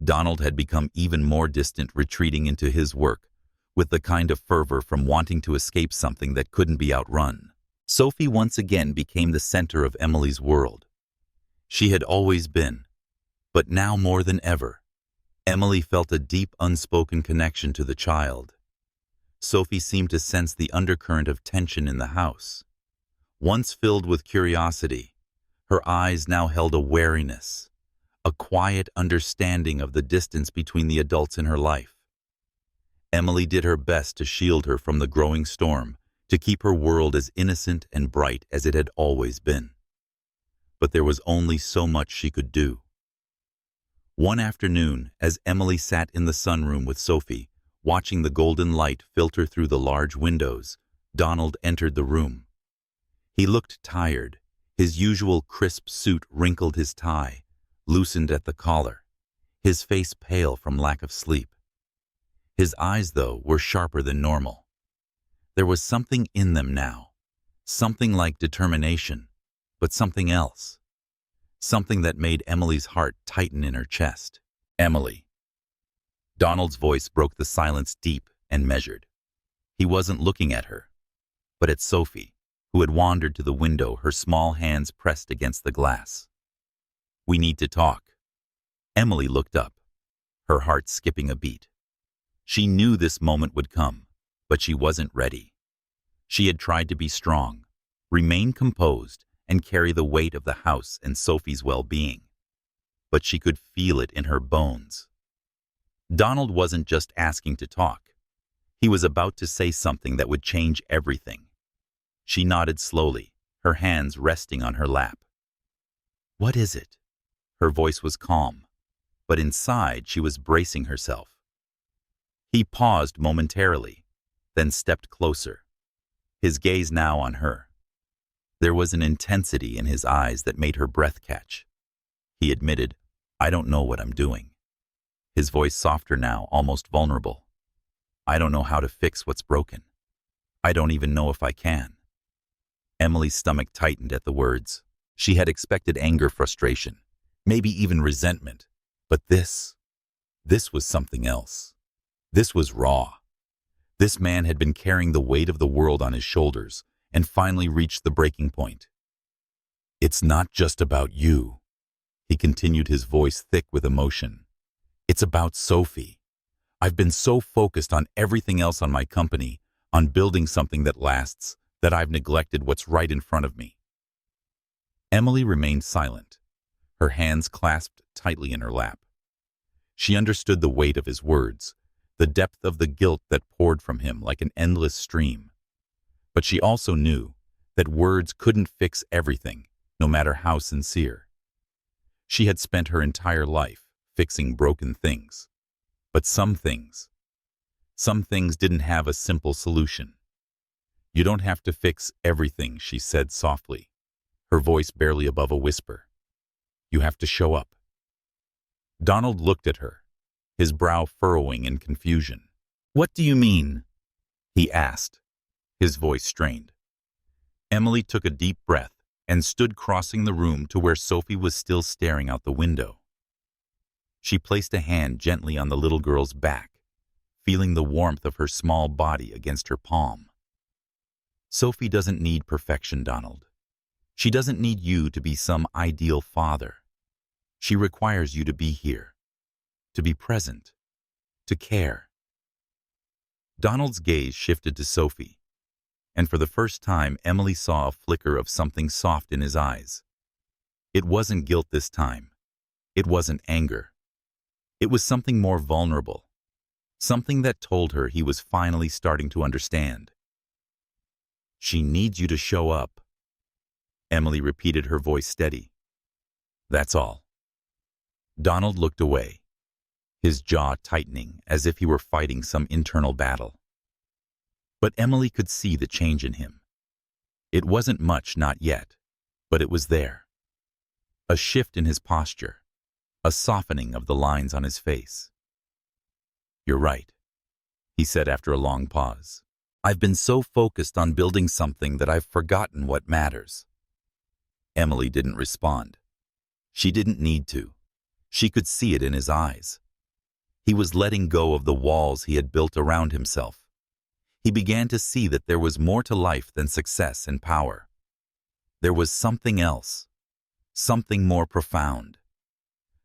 Donald had become even more distant, retreating into his work, with the kind of fervor from wanting to escape something that couldn't be outrun. Sophie once again became the center of Emily's world. She had always been, but now more than ever, Emily felt a deep, unspoken connection to the child. Sophie seemed to sense the undercurrent of tension in the house. Once filled with curiosity, her eyes now held a wariness, a quiet understanding of the distance between the adults in her life. Emily did her best to shield her from the growing storm, to keep her world as innocent and bright as it had always been. But there was only so much she could do. One afternoon, as Emily sat in the sunroom with Sophie, watching the golden light filter through the large windows, Donald entered the room. He looked tired. His usual crisp suit wrinkled, his tie loosened at the collar, his face pale from lack of sleep. His eyes, though, were sharper than normal. There was something in them now, something like determination, but something else. Something that made Emily's heart tighten in her chest. "Emily." Donald's voice broke the silence, deep and measured. He wasn't looking at her, but at Sophie, who had wandered to the window, her small hands pressed against the glass. "We need to talk." Emily looked up, her heart skipping a beat. She knew this moment would come, but she wasn't ready. She had tried to be strong, remain composed, and carry the weight of the house and Sophie's well-being. But she could feel it in her bones. Donald wasn't just asking to talk. He was about to say something that would change everything. She nodded slowly, her hands resting on her lap. "What is it?" Her voice was calm, but inside she was bracing herself. He paused momentarily, then stepped closer, his gaze now on her. There was an intensity in his eyes that made her breath catch. He admitted, "I don't know what I'm doing." His voice softer now, almost vulnerable. "I don't know how to fix what's broken. I don't even know if I can." Emily's stomach tightened at the words. She had expected anger, frustration, maybe even resentment. But this was something else. This was raw. This man had been carrying the weight of the world on his shoulders, and finally reached the breaking point. "It's not just about you," He continued, his voice thick with emotion. It's about Sophie. I've been so focused on everything else on my company, on building something that lasts, that I've neglected what's right in front of me. Emily remained silent, her hands clasped tightly in her lap. She understood the weight of his words, the depth of the guilt that poured from him like an endless stream. But she also knew that words couldn't fix everything, no matter how sincere. She had spent her entire life fixing broken things. But some things didn't have a simple solution. You don't have to fix everything, she said softly, her voice barely above a whisper. You have to show up. Donald looked at her, his brow furrowing in confusion. What do you mean? He asked, his voice strained. Emily took a deep breath and stood crossing the room to where Sophie was still staring out the window. She placed a hand gently on the little girl's back, feeling the warmth of her small body against her palm. Sophie doesn't need perfection, Donald. She doesn't need you to be some ideal father. She requires you to be here, to be present, to care. Donald's gaze shifted to Sophie, and for the first time Emily saw a flicker of something soft in his eyes. It wasn't guilt this time. It wasn't anger. It was something more vulnerable, something that told her he was finally starting to understand. She needs you to show up, Emily repeated, her voice steady. That's all. Donald looked away, his jaw tightening as if he were fighting some internal battle. But Emily could see the change in him. It wasn't much, not yet, but it was there. A shift in his posture, a softening of the lines on his face. You're right, he said after a long pause. I've been so focused on building something that I've forgotten what matters. Emily didn't respond. She didn't need to. She could see it in his eyes. He was letting go of the walls he had built around himself. He began to see that there was more to life than success and power. There was something else, something more profound,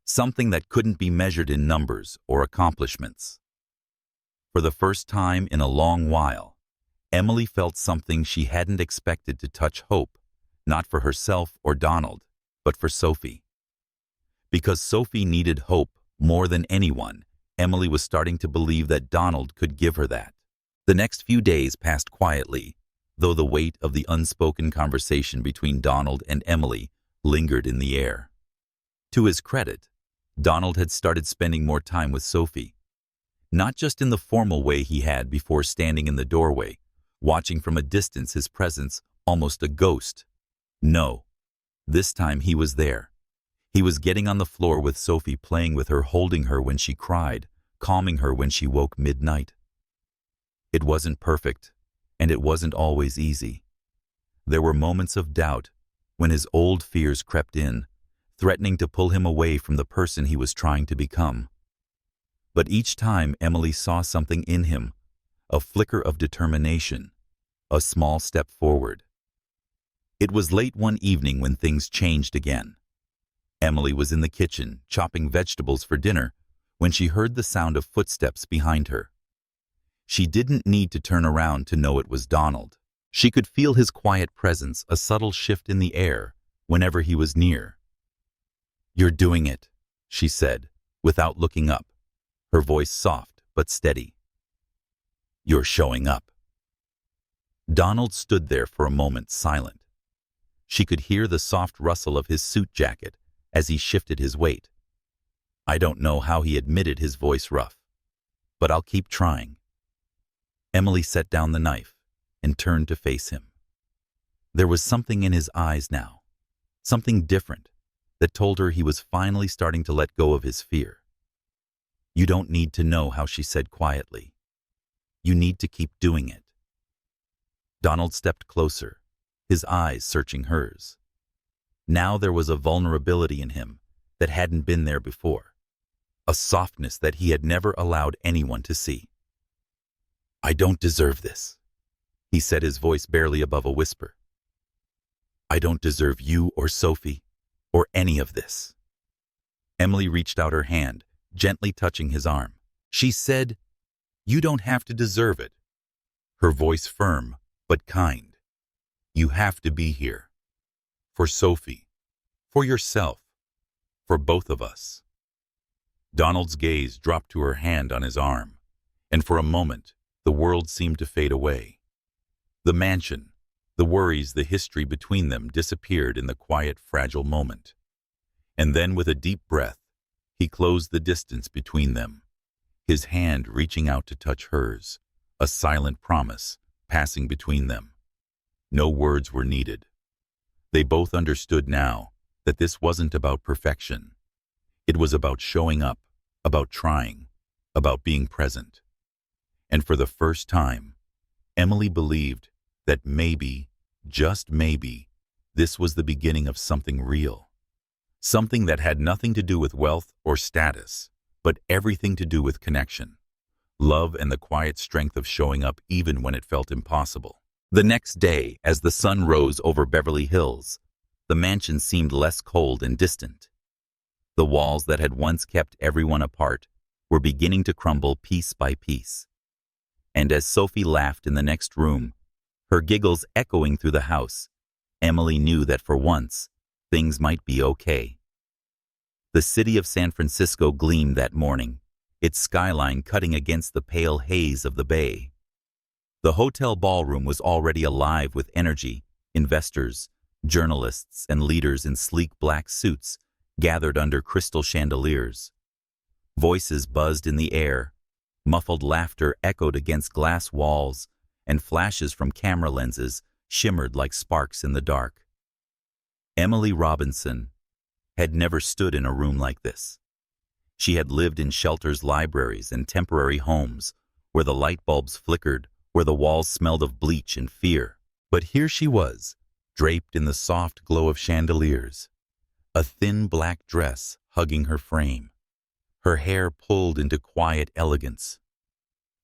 something that couldn't be measured in numbers or accomplishments. For the first time in a long while, Emily felt something she hadn't expected to touch hope, not for herself or Donald, but for Sophie. Because Sophie needed hope more than anyone, Emily was starting to believe that Donald could give her that. The next few days passed quietly, though the weight of the unspoken conversation between Donald and Emily lingered in the air. To his credit, Donald had started spending more time with Sophie. Not just in the formal way he had before, standing in the doorway, watching from a distance, his presence almost a ghost. No, this time he was there. He was getting on the floor with Sophie, playing with her, holding her when she cried, calming her when she woke midnight. It wasn't perfect, and it wasn't always easy. There were moments of doubt when his old fears crept in, threatening to pull him away from the person he was trying to become. But each time Emily saw something in him, a flicker of determination, a small step forward. It was late one evening when things changed again. Emily was in the kitchen, chopping vegetables for dinner, when she heard the sound of footsteps behind her. She didn't need to turn around to know it was Donald. She could feel his quiet presence, a subtle shift in the air, whenever he was near. "You're doing it," she said, without looking up, her voice soft but steady. "You're showing up." Donald stood there for a moment, silent. She could hear the soft rustle of his suit jacket as he shifted his weight. "I don't know how," he admitted, his voice rough, "but I'll keep trying." Emily set down the knife and turned to face him. There was something in his eyes now, something different, that told her he was finally starting to let go of his fear. "You don't need to know how," she said quietly. "You need to keep doing it." Donald stepped closer, his eyes searching hers. Now there was a vulnerability in him that hadn't been there before, a softness that he had never allowed anyone to see. "I don't deserve this," he said, his voice barely above a whisper. "I don't deserve you or Sophie or any of this." Emily reached out her hand, gently touching his arm. She said, "You don't have to deserve it." Her voice firm, but kind. "You have to be here. For Sophie. For yourself. For both of us." Donald's gaze dropped to her hand on his arm, and for a moment, the world seemed to fade away. The mansion, the worries, the history between them disappeared in the quiet, fragile moment. And then, with a deep breath, he closed the distance between them, his hand reaching out to touch hers, a silent promise passing between them. No words were needed. They both understood now that this wasn't about perfection. It was about showing up, about trying, about being present. And for the first time, Emily believed that maybe, just maybe, this was the beginning of something real. Something that had nothing to do with wealth or status, but everything to do with connection, love, and the quiet strength of showing up even when it felt impossible. The next day, as the sun rose over Beverly Hills, the mansion seemed less cold and distant. The walls that had once kept everyone apart were beginning to crumble piece by piece. And as Sophie laughed in the next room, her giggles echoing through the house, Emily knew that for once, things might be okay. The city of San Francisco gleamed that morning, its skyline cutting against the pale haze of the bay. The hotel ballroom was already alive with energy. Investors, journalists, and leaders in sleek black suits gathered under crystal chandeliers. Voices buzzed in the air, muffled laughter echoed against glass walls, and flashes from camera lenses shimmered like sparks in the dark. Emily Robinson had never stood in a room like this. She had lived in shelters, libraries, and temporary homes, where the light bulbs flickered, where the walls smelled of bleach and fear. But here she was, draped in the soft glow of chandeliers, a thin black dress hugging her frame, her hair pulled into quiet elegance.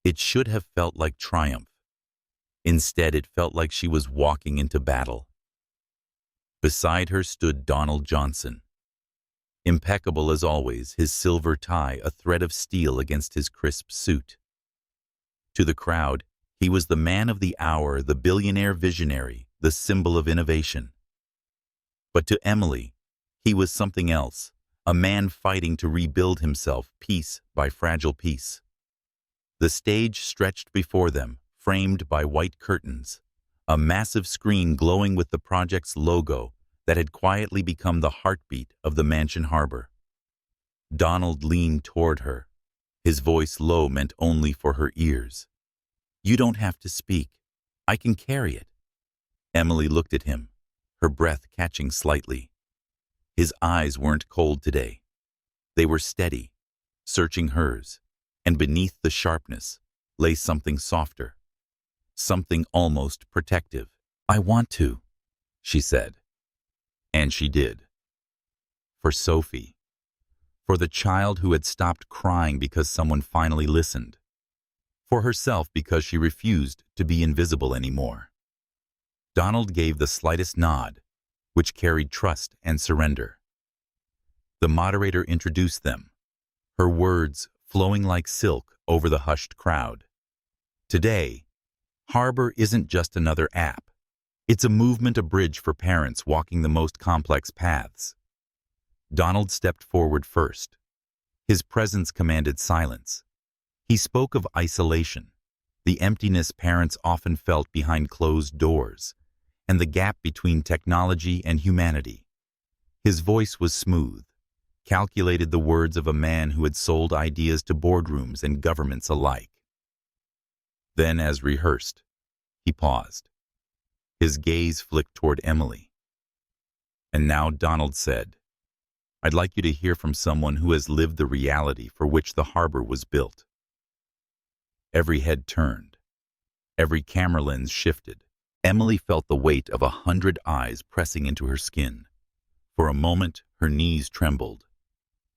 It should have felt like triumph. Instead, it felt like she was walking into battle. Beside her stood Donald Johnson, impeccable as always, his silver tie a thread of steel against his crisp suit. To the crowd, he was the man of the hour, the billionaire visionary, the symbol of innovation. But to Emily, he was something else, a man fighting to rebuild himself piece by fragile piece. The stage stretched before them, framed by white curtains, a massive screen glowing with the project's logo that had quietly become the heartbeat of the mansion harbor. Donald leaned toward her, his voice low, meant only for her ears. "You don't have to speak. I can carry it." Emily looked at him, her breath catching slightly. His eyes weren't cold today. They were steady, searching hers, and beneath the sharpness lay something softer, something almost protective. "I want to," she said. And she did. For Sophie. For the child who had stopped crying because someone finally listened. For herself because she refused to be invisible anymore. Donald gave the slightest nod, which carried trust and surrender. The moderator introduced them, her words flowing like silk over the hushed crowd. Today, Harbor isn't just another app. It's a movement, a bridge for parents walking the most complex paths. Donald stepped forward first. His presence commanded silence. He spoke of isolation, the emptiness parents often felt behind closed doors, and the gap between technology and humanity. His voice was smooth, calculated, the words of a man who had sold ideas to boardrooms and governments alike. Then, as rehearsed, he paused. His gaze flicked toward Emily. "And now," Donald said, "I'd like you to hear from someone who has lived the reality for which the harbor was built." Every head turned. Every camera lens shifted. Emily felt the weight of 100 eyes pressing into her skin. For a moment, her knees trembled.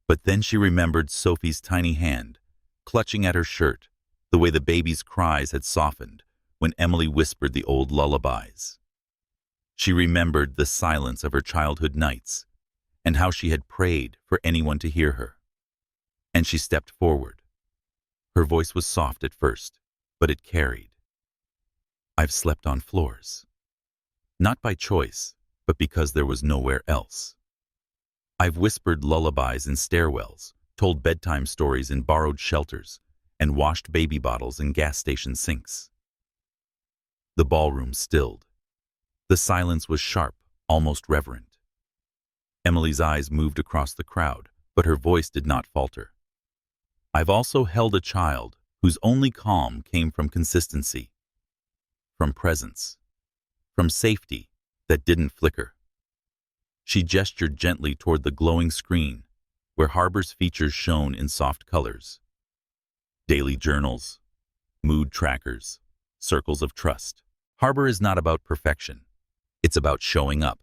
But then she remembered Sophie's tiny hand, clutching at her shirt, the way the baby's cries had softened when Emily whispered the old lullabies. She remembered the silence of her childhood nights, and how she had prayed for anyone to hear her. And she stepped forward. Her voice was soft at first, but it carried. I've slept on floors. Not by choice, but because there was nowhere else. I've whispered lullabies in stairwells, told bedtime stories in borrowed shelters, and washed baby bottles in gas station sinks. The ballroom stilled. The silence was sharp, almost reverent. Emily's eyes moved across the crowd, but her voice did not falter. I've also held a child whose only calm came from consistency, from presence, from safety that didn't flicker. She gestured gently toward the glowing screen, where Harbor's features shone in soft colors. Daily journals, mood trackers, circles of trust. Harbor is not about perfection. It's about showing up.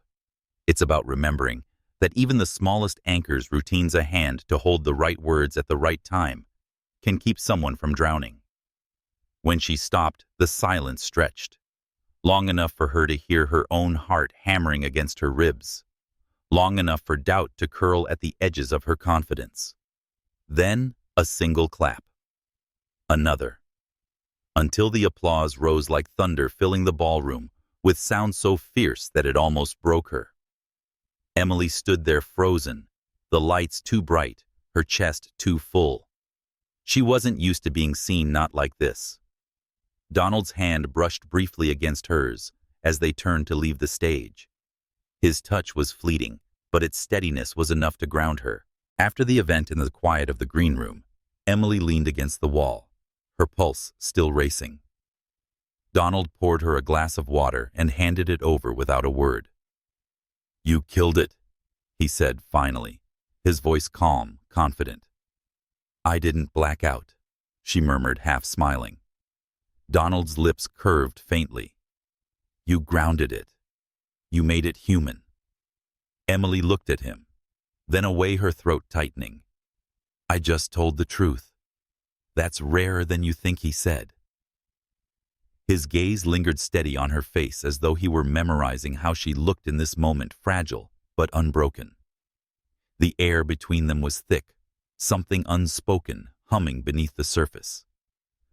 It's about remembering that even the smallest anchors routines a hand to hold the right words at the right time can keep someone from drowning. When she stopped, the silence stretched, long enough for her to hear her own heart hammering against her ribs, long enough for doubt to curl at the edges of her confidence. Then a single clap. Another. Until the applause rose like thunder, filling the ballroom with sound so fierce that it almost broke her. Emily stood there frozen, the lights too bright, her chest too full. She wasn't used to being seen not like this. Donald's hand brushed briefly against hers as they turned to leave the stage. His touch was fleeting, but its steadiness was enough to ground her. After the event in the quiet of the green room, Emily leaned against the wall, her pulse still racing. Donald poured her a glass of water and handed it over without a word. "You killed it," he said finally, his voice calm, confident. "I didn't black out," she murmured, half smiling. Donald's lips curved faintly. "You grounded it. You made it human." Emily looked at him, then away, her throat tightening. "I just told the truth. That's rarer than you think," he said. His gaze lingered steady on her face as though he were memorizing how she looked in this moment, fragile but unbroken. The air between them was thick, something unspoken humming beneath the surface.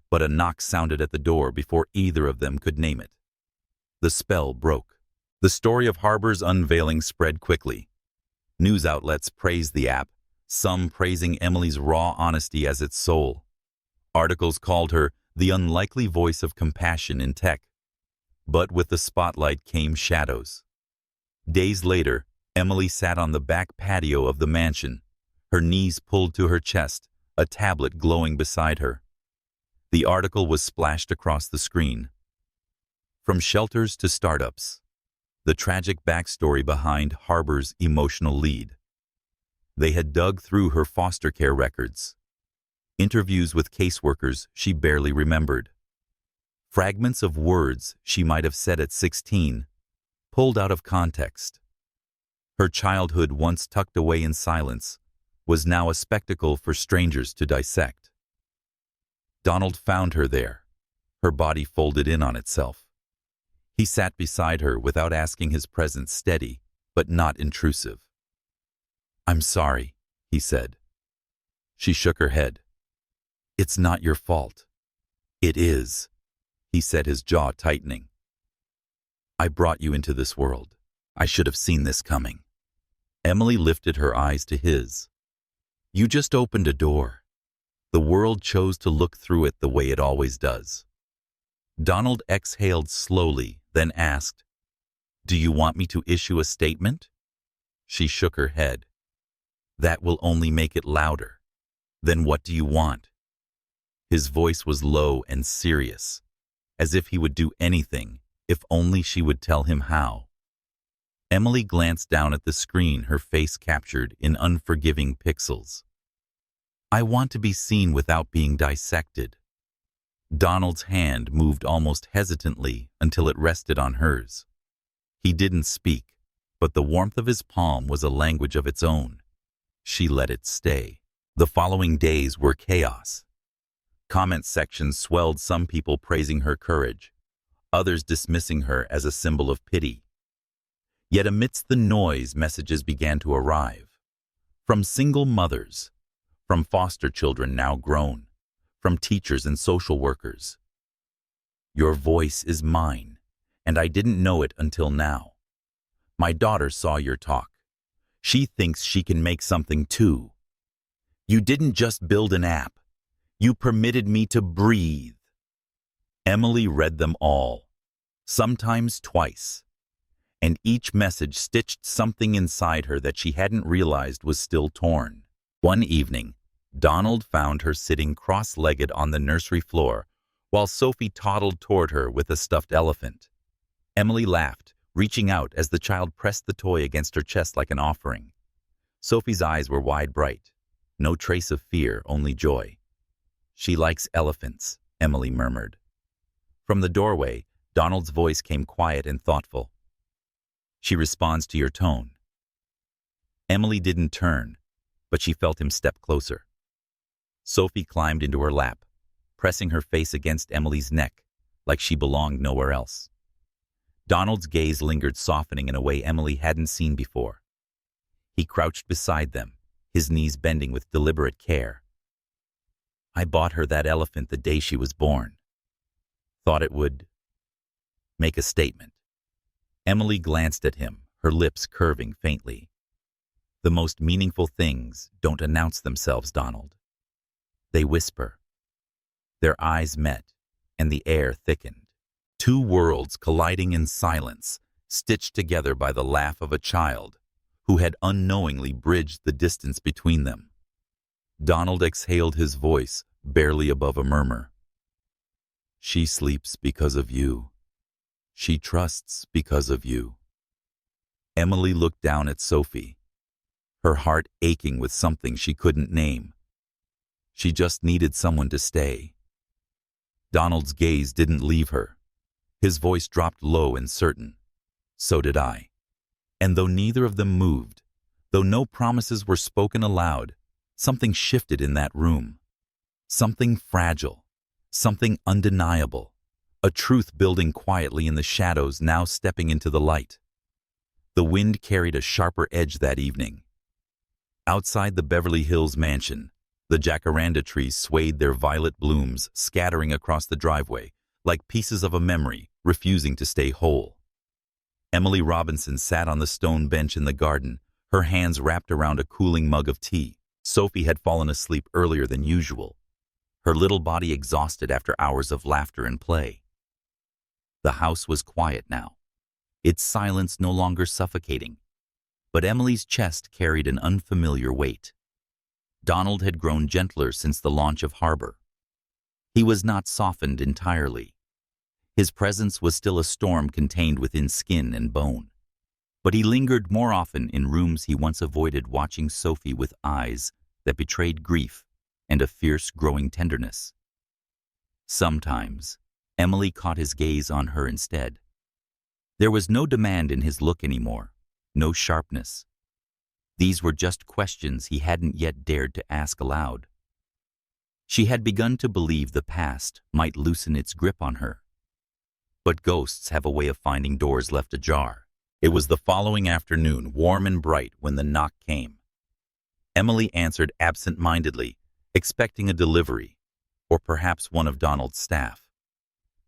But a knock sounded at the door before either of them could name it. The spell broke. The story of Harbor's unveiling spread quickly. News outlets praised the app, some praising Emily's raw honesty as its soul. Articles called her the unlikely voice of compassion in tech. But with the spotlight came shadows. Days later, Emily sat on the back patio of the mansion, her knees pulled to her chest, a tablet glowing beside her. The article was splashed across the screen. From shelters to startups. The tragic backstory behind Harbor's emotional lead. They had dug through her foster care records. Interviews with caseworkers she barely remembered. Fragments of words she might have said at 16, pulled out of context. Her childhood, once tucked away in silence, was now a spectacle for strangers to dissect. Donald found her there, her body folded in on itself. He sat beside her without asking, his presence steady, but not intrusive. "I'm sorry," he said. She shook her head. "It's not your fault." "It is," he said, his jaw tightening. "I brought you into this world. I should have seen this coming." Emily lifted her eyes to his. "You just opened a door. The world chose to look through it the way it always does." Donald exhaled slowly, then asked, "Do you want me to issue a statement?" She shook her head. "That will only make it louder." "Then what do you want?" His voice was low and serious, as if he would do anything if only she would tell him how. Emily glanced down at the screen, her face captured in unforgiving pixels. "I want to be seen without being dissected." Donald's hand moved almost hesitantly until it rested on hers. He didn't speak, but the warmth of his palm was a language of its own. She let it stay. The following days were chaos. Comment sections swelled, some people praising her courage, others dismissing her as a symbol of pity. Yet amidst the noise, messages began to arrive. From single mothers, from foster children now grown, from teachers and social workers. Your voice is mine, and I didn't know it until now. My daughter saw your talk. She thinks she can make something too. You didn't just build an app. You permitted me to breathe. Emily read them all, sometimes twice, and each message stitched something inside her that she hadn't realized was still torn. One evening, Donald found her sitting cross-legged on the nursery floor while Sophie toddled toward her with a stuffed elephant. Emily laughed, reaching out as the child pressed the toy against her chest like an offering. Sophie's eyes were wide bright. No trace of fear, only joy. She likes elephants, Emily murmured. From the doorway, Donald's voice came quiet and thoughtful. She responds to your tone. Emily didn't turn, but she felt him step closer. Sophie climbed into her lap, pressing her face against Emily's neck, like she belonged nowhere else. Donald's gaze lingered, softening in a way Emily hadn't seen before. He crouched beside them, his knees bending with deliberate care. I bought her that elephant the day she was born. Thought it would make a statement. Emily glanced at him, her lips curving faintly. The most meaningful things don't announce themselves, Donald. They whisper. Their eyes met, and the air thickened. Two worlds colliding in silence, stitched together by the laugh of a child who had unknowingly bridged the distance between them. Donald exhaled, his voice barely above a murmur. She sleeps because of you. She trusts because of you. Emily looked down at Sophie, her heart aching with something she couldn't name. She just needed someone to stay. Donald's gaze didn't leave her. His voice dropped low and certain. So did I. And though neither of them moved, though no promises were spoken aloud, something shifted in that room. Something fragile, something undeniable, a truth building quietly in the shadows, now stepping into the light. The wind carried a sharper edge that evening. Outside the Beverly Hills mansion, the jacaranda trees swayed their violet blooms, scattering across the driveway, like pieces of a memory, refusing to stay whole. Emily Robinson sat on the stone bench in the garden, her hands wrapped around a cooling mug of tea. Sophie had fallen asleep earlier than usual, her little body exhausted after hours of laughter and play. The house was quiet now, its silence no longer suffocating, but Emily's chest carried an unfamiliar weight. Donald had grown gentler since the launch of Harbor. He was not softened entirely. His presence was still a storm contained within skin and bone, but he lingered more often in rooms he once avoided, watching Sophie with eyes that betrayed grief and a fierce growing tenderness. Sometimes, Emily caught his gaze on her instead. There was no demand in his look anymore, no sharpness. These were just questions he hadn't yet dared to ask aloud. She had begun to believe the past might loosen its grip on her. But ghosts have a way of finding doors left ajar. It was the following afternoon, warm and bright, when the knock came. Emily answered absent-mindedly, expecting a delivery, or perhaps one of Donald's staff.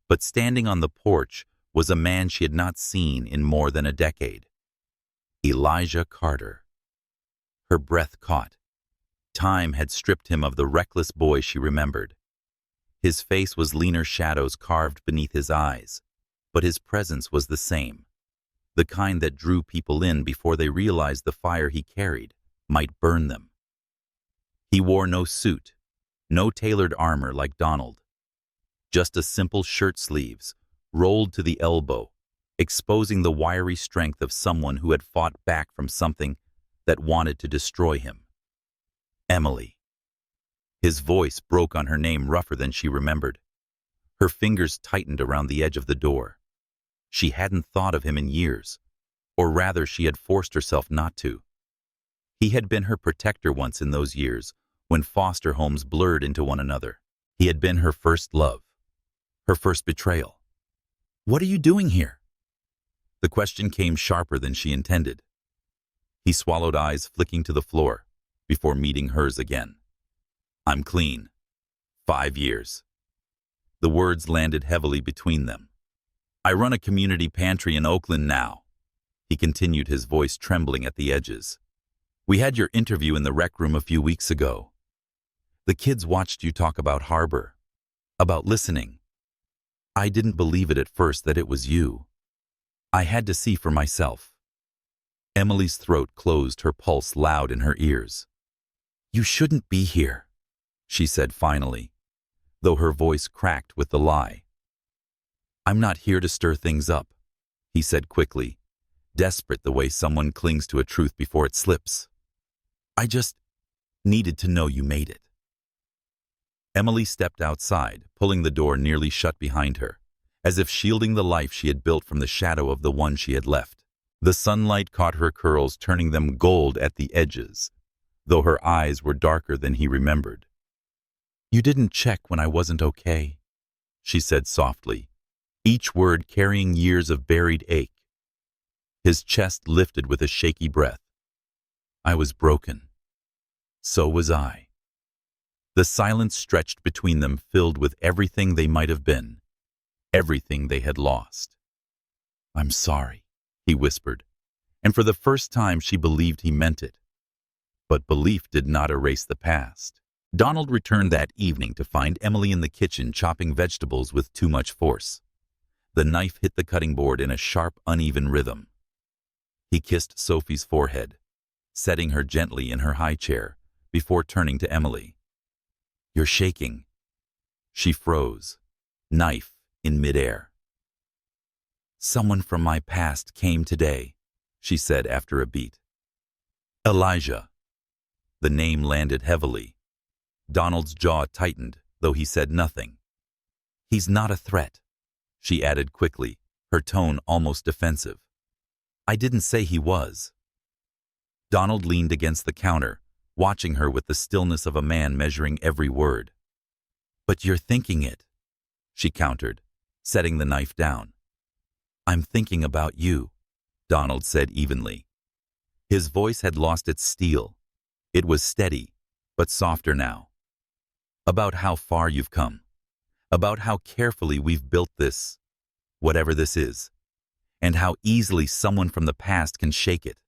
But standing on the porch was a man she had not seen in more than a decade. Elijah Carter. Her breath caught. Time had stripped him of the reckless boy she remembered. His face was leaner shadows carved beneath his eyes, but his presence was the same, the kind that drew people in before they realized the fire he carried might burn them. He wore no suit, no tailored armor like Donald, just a simple shirt sleeves, rolled to the elbow, exposing the wiry strength of someone who had fought back from something that wanted to destroy him. Emily. His voice broke on her name rougher than she remembered. Her fingers tightened around the edge of the door. She hadn't thought of him in years, or rather she had forced herself not to. He had been her protector once in those years, when foster homes blurred into one another. He had been her first love, her first betrayal. What are you doing here? The question came sharper than she intended. He swallowed, eyes flicking to the floor before meeting hers again. I'm clean. 5 years. The words landed heavily between them. I run a community pantry in Oakland now. He continued, his voice trembling at the edges. We had your interview in the rec room a few weeks ago. The kids watched you talk about Harbor, about listening. I didn't believe it at first that it was you. I had to see for myself. Emily's throat closed, her pulse loud in her ears. You shouldn't be here, she said finally, though her voice cracked with the lie. I'm not here to stir things up, he said quickly, desperate the way someone clings to a truth before it slips. I just needed to know you made it. Emily stepped outside, pulling the door nearly shut behind her, as if shielding the life she had built from the shadow of the one she had left. The sunlight caught her curls, turning them gold at the edges, though her eyes were darker than he remembered. You didn't check when I wasn't okay, she said softly, each word carrying years of buried ache. His chest lifted with a shaky breath. I was broken. So was I. The silence stretched between them, filled with everything they might have been, everything they had lost. I'm sorry, he whispered, and for the first time she believed he meant it. But belief did not erase the past. Donald returned that evening to find Emily in the kitchen chopping vegetables with too much force. The knife hit the cutting board in a sharp, uneven rhythm. He kissed Sophie's forehead, setting her gently in her high chair, before turning to Emily. You're shaking. She froze, knife in midair. Someone from my past came today, she said after a beat. Elijah. The name landed heavily. Donald's jaw tightened, though he said nothing. He's not a threat, she added quickly, her tone almost defensive. I didn't say he was. Donald leaned against the counter, watching her with the stillness of a man measuring every word. But you're thinking it, she countered, setting the knife down. I'm thinking about you, Donald said evenly. His voice had lost its steel. It was steady, but softer now. About how far you've come. About how carefully we've built this, whatever this is, and how easily someone from the past can shake it.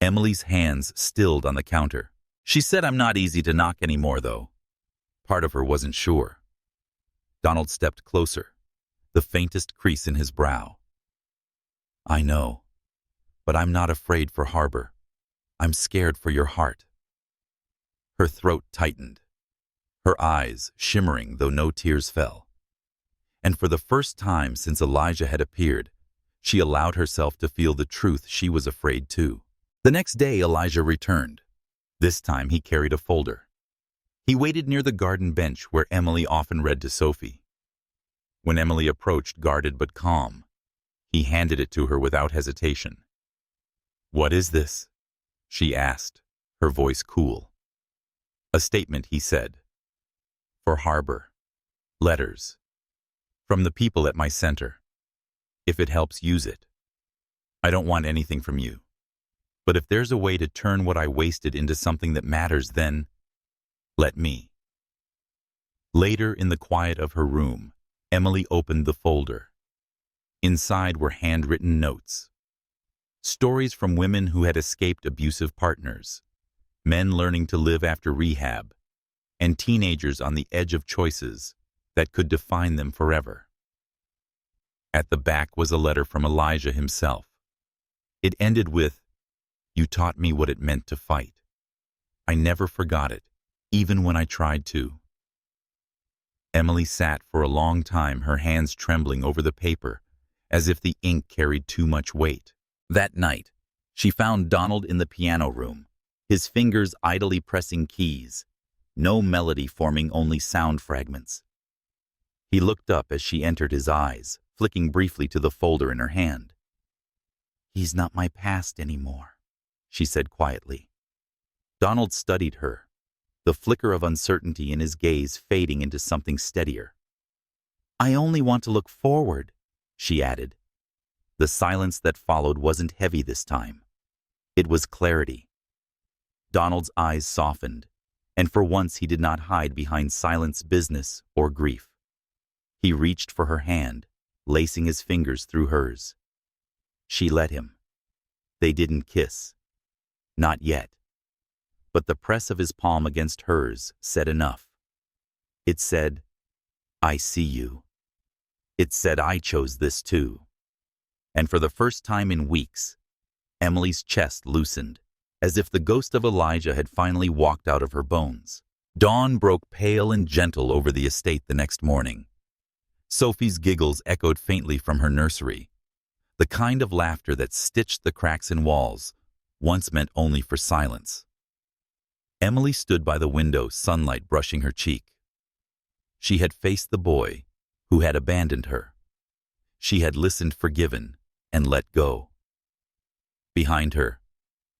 Emily's hands stilled on the counter. She said, I'm not easy to knock anymore, though. Part of her wasn't sure. Donald stepped closer, the faintest crease in his brow. I know, but I'm not afraid for Harbor. I'm scared for your heart. Her throat tightened, her eyes shimmering though no tears fell. And for the first time since Elijah had appeared, she allowed herself to feel the truth she was afraid too. The next day Elijah returned. This time he carried a folder. He waited near the garden bench where Emily often read to Sophie. When Emily approached, guarded but calm, he handed it to her without hesitation. What is this? She asked, her voice cool. A statement, he said. For Harbor. Letters. From the people at my center. If it helps, use it. I don't want anything from you. But if there's a way to turn what I wasted into something that matters, then let me. Later, in the quiet of her room, Emily opened the folder. Inside were handwritten notes. Stories from women who had escaped abusive partners, men learning to live after rehab, and teenagers on the edge of choices that could define them forever. At the back was a letter from Elijah himself. It ended with, You taught me what it meant to fight. I never forgot it, even when I tried to. Emily sat for a long time, her hands trembling over the paper, as if the ink carried too much weight. That night, she found Donald in the piano room, his fingers idly pressing keys, no melody forming, only sound fragments. He looked up as she entered, his eyes flicking briefly to the folder in her hand. He's not my past anymore, she said quietly. Donald studied her, the flicker of uncertainty in his gaze fading into something steadier. I only want to look forward, she added. The silence that followed wasn't heavy this time. It was clarity. Donald's eyes softened, and for once he did not hide behind silence, business, or grief. He reached for her hand, lacing his fingers through hers. She let him. They didn't kiss. Not yet. But the press of his palm against hers said enough. It said, "I see you." It said, "I chose this too." And for the first time in weeks, Emily's chest loosened, as if the ghost of Elijah had finally walked out of her bones. Dawn broke pale and gentle over the estate the next morning. Sophie's giggles echoed faintly from her nursery, the kind of laughter that stitched the cracks in walls, once meant only for silence. Emily stood by the window, sunlight brushing her cheek. She had faced the boy who had abandoned her. She had listened, forgiven, and let go. Behind her,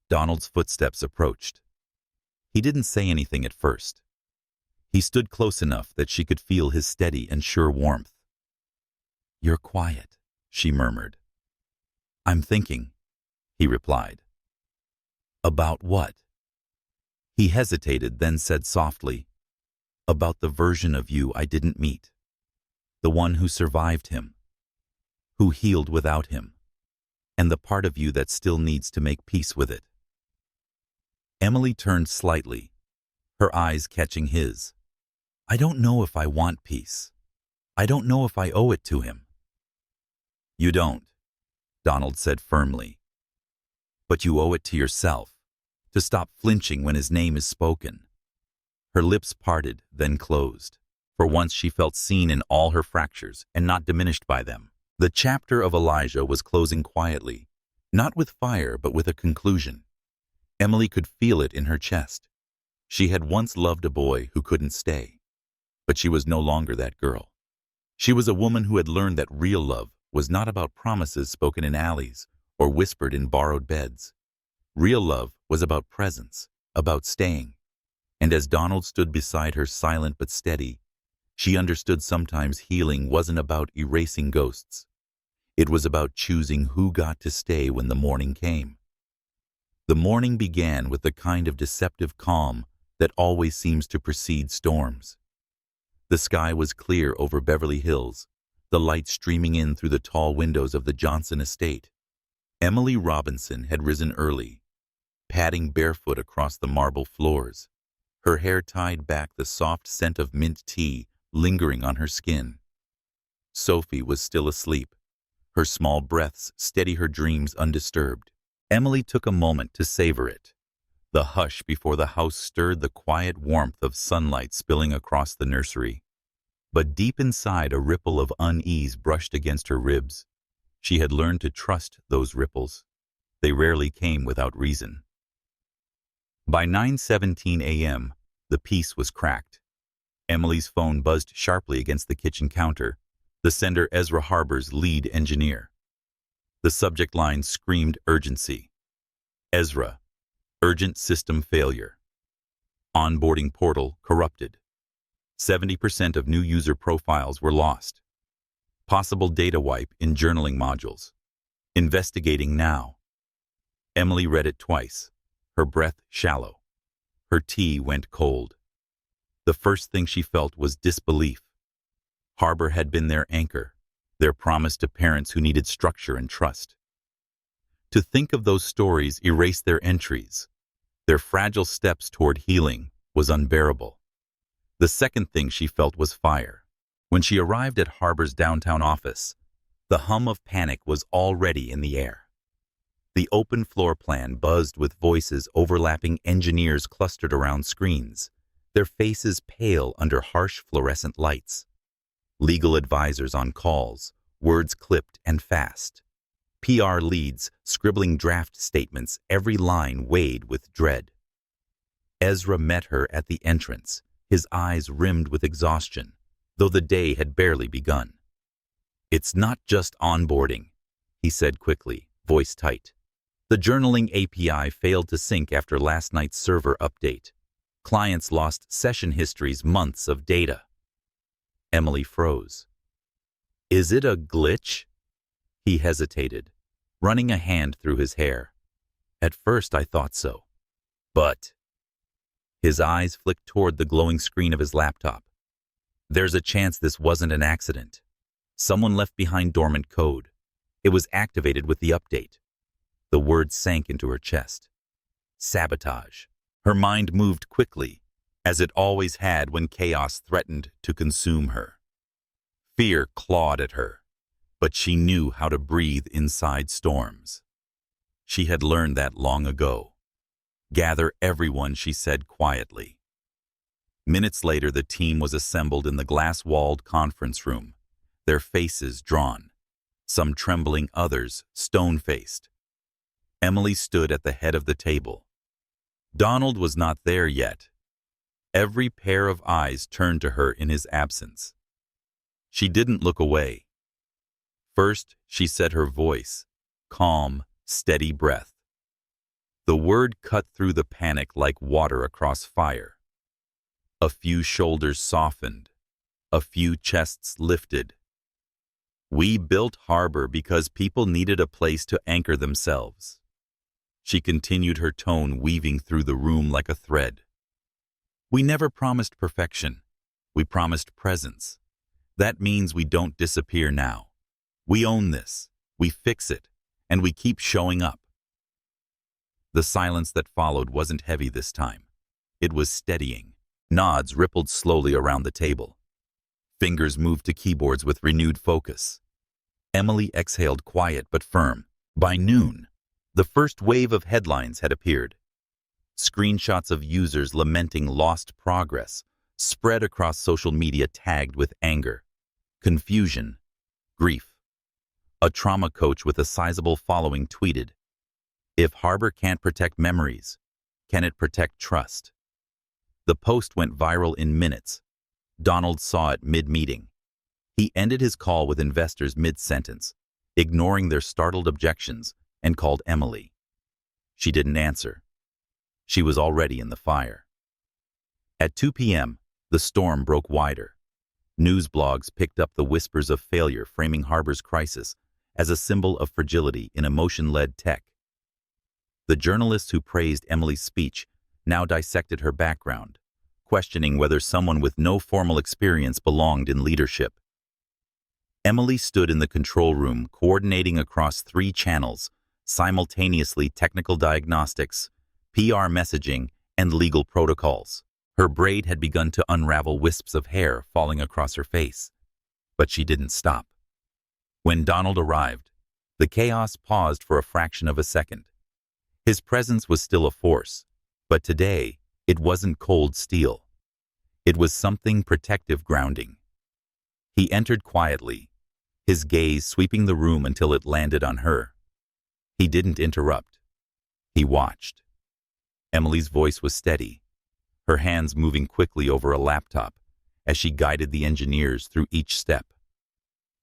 Donald's footsteps approached. He didn't say anything at first. He stood close enough that she could feel his steady and sure warmth. "You're quiet," she murmured. "I'm thinking," he replied. "About what?" He hesitated, then said softly, "About the version of you I didn't meet. The one who survived him, who healed without him, and the part of you that still needs to make peace with it." Emily turned slightly, her eyes catching his. "I don't know if I want peace. I don't know if I owe it to him." "You don't," Donald said firmly. "But you owe it to yourself, to stop flinching when his name is spoken." Her lips parted, then closed. For once she felt seen in all her fractures and not diminished by them. The chapter of Elijah was closing quietly, not with fire but with a conclusion. Emily could feel it in her chest. She had once loved a boy who couldn't stay, but she was no longer that girl. She was a woman who had learned that real love was not about promises spoken in alleys or whispered in borrowed beds. Real love was about presence, about staying. And as Donald stood beside her, silent but steady, she understood sometimes healing wasn't about erasing ghosts. It was about choosing who got to stay when the morning came. The morning began with the kind of deceptive calm that always seems to precede storms. The sky was clear over Beverly Hills, the light streaming in through the tall windows of the Johnson estate. Emily Robinson had risen early, padding barefoot across the marble floors, her hair tied back, the soft scent of mint tea lingering on her skin. Sophie was still asleep, her small breaths steady her dreams undisturbed. Emily took a moment to savor it. The hush before the house stirred the quiet warmth of sunlight spilling across the nursery. But deep inside, a ripple of unease brushed against her ribs. She had learned to trust those ripples. They rarely came without reason. By 9:17 a.m., the peace was cracked. Emily's phone buzzed sharply against the kitchen counter, the sender Ezra Harbor's lead engineer. The subject line screamed urgency. "Ezra, urgent system failure. Onboarding portal corrupted. 70% of new user profiles were lost. Possible data wipe in journaling modules. Investigating now." Emily read it twice, her breath shallow. Her tea went cold. The first thing she felt was disbelief. Harbor had been their anchor, their promise to parents who needed structure and trust. To think of those stories erase their entries, their fragile steps toward healing, was unbearable. The second thing she felt was fire. When she arrived at Harbor's downtown office, the hum of panic was already in the air. The open floor plan buzzed with voices, overlapping engineers clustered around screens, their faces pale under harsh fluorescent lights. Legal advisors on calls, words clipped and fast. PR leads scribbling draft statements, every line weighed with dread. Ezra met her at the entrance, his eyes rimmed with exhaustion, though the day had barely begun. "It's not just onboarding," he said quickly, voice tight. "The journaling API failed to sync after last night's server update. Clients lost session histories, months of data." Emily froze. "Is it a glitch?" He hesitated, running a hand through his hair. At first I thought so. But... His eyes flicked toward the glowing screen of his laptop. There's a chance this wasn't an accident. Someone left behind dormant code. It was activated with the update. The word sank into her chest. Sabotage. Her mind moved quickly, as it always had when chaos threatened to consume her. Fear clawed at her, but she knew how to breathe inside storms. She had learned that long ago. Gather everyone, she said quietly. Minutes later, the team was assembled in the glass-walled conference room, their faces drawn, some trembling, others stone-faced. Emily stood at the head of the table. Donald was not there yet. Every pair of eyes turned to her in his absence. She didn't look away. First, she said, her voice, calm, steady breath. The word cut through the panic like water across fire. A few shoulders softened. A few chests lifted. We built Harbor because people needed a place to anchor themselves. She continued, her tone weaving through the room like a thread. We never promised perfection. We promised presence. That means we don't disappear now. We own this. We fix it. And we keep showing up. The silence that followed wasn't heavy this time. It was steadying. Nods rippled slowly around the table. Fingers moved to keyboards with renewed focus. Emily exhaled, quiet but firm. By noon, the first wave of headlines had appeared. Screenshots of users lamenting lost progress spread across social media, tagged with anger, confusion, grief. A trauma coach with a sizable following tweeted, "If Harbor can't protect memories, can it protect trust?" The post went viral in minutes. Donald saw it mid-meeting. He ended his call with investors mid-sentence, ignoring their startled objections, and called Emily. She didn't answer. She was already in the fire. At 2 p.m., the storm broke wider. News blogs picked up the whispers of failure, framing Harbor's crisis as a symbol of fragility in emotion-led tech. The journalists who praised Emily's speech now dissected her background, questioning whether someone with no formal experience belonged in leadership. Emily stood in the control room, coordinating across 3 channels, simultaneously: technical diagnostics, PR messaging, and legal protocols. Her braid had begun to unravel, wisps of hair falling across her face. But she didn't stop. When Donald arrived, the chaos paused for a fraction of a second. His presence was still a force, but today it wasn't cold steel. It was something protective, grounding. He entered quietly, his gaze sweeping the room until it landed on her. He didn't interrupt. He watched. Emily's voice was steady, her hands moving quickly over a laptop as she guided the engineers through each step.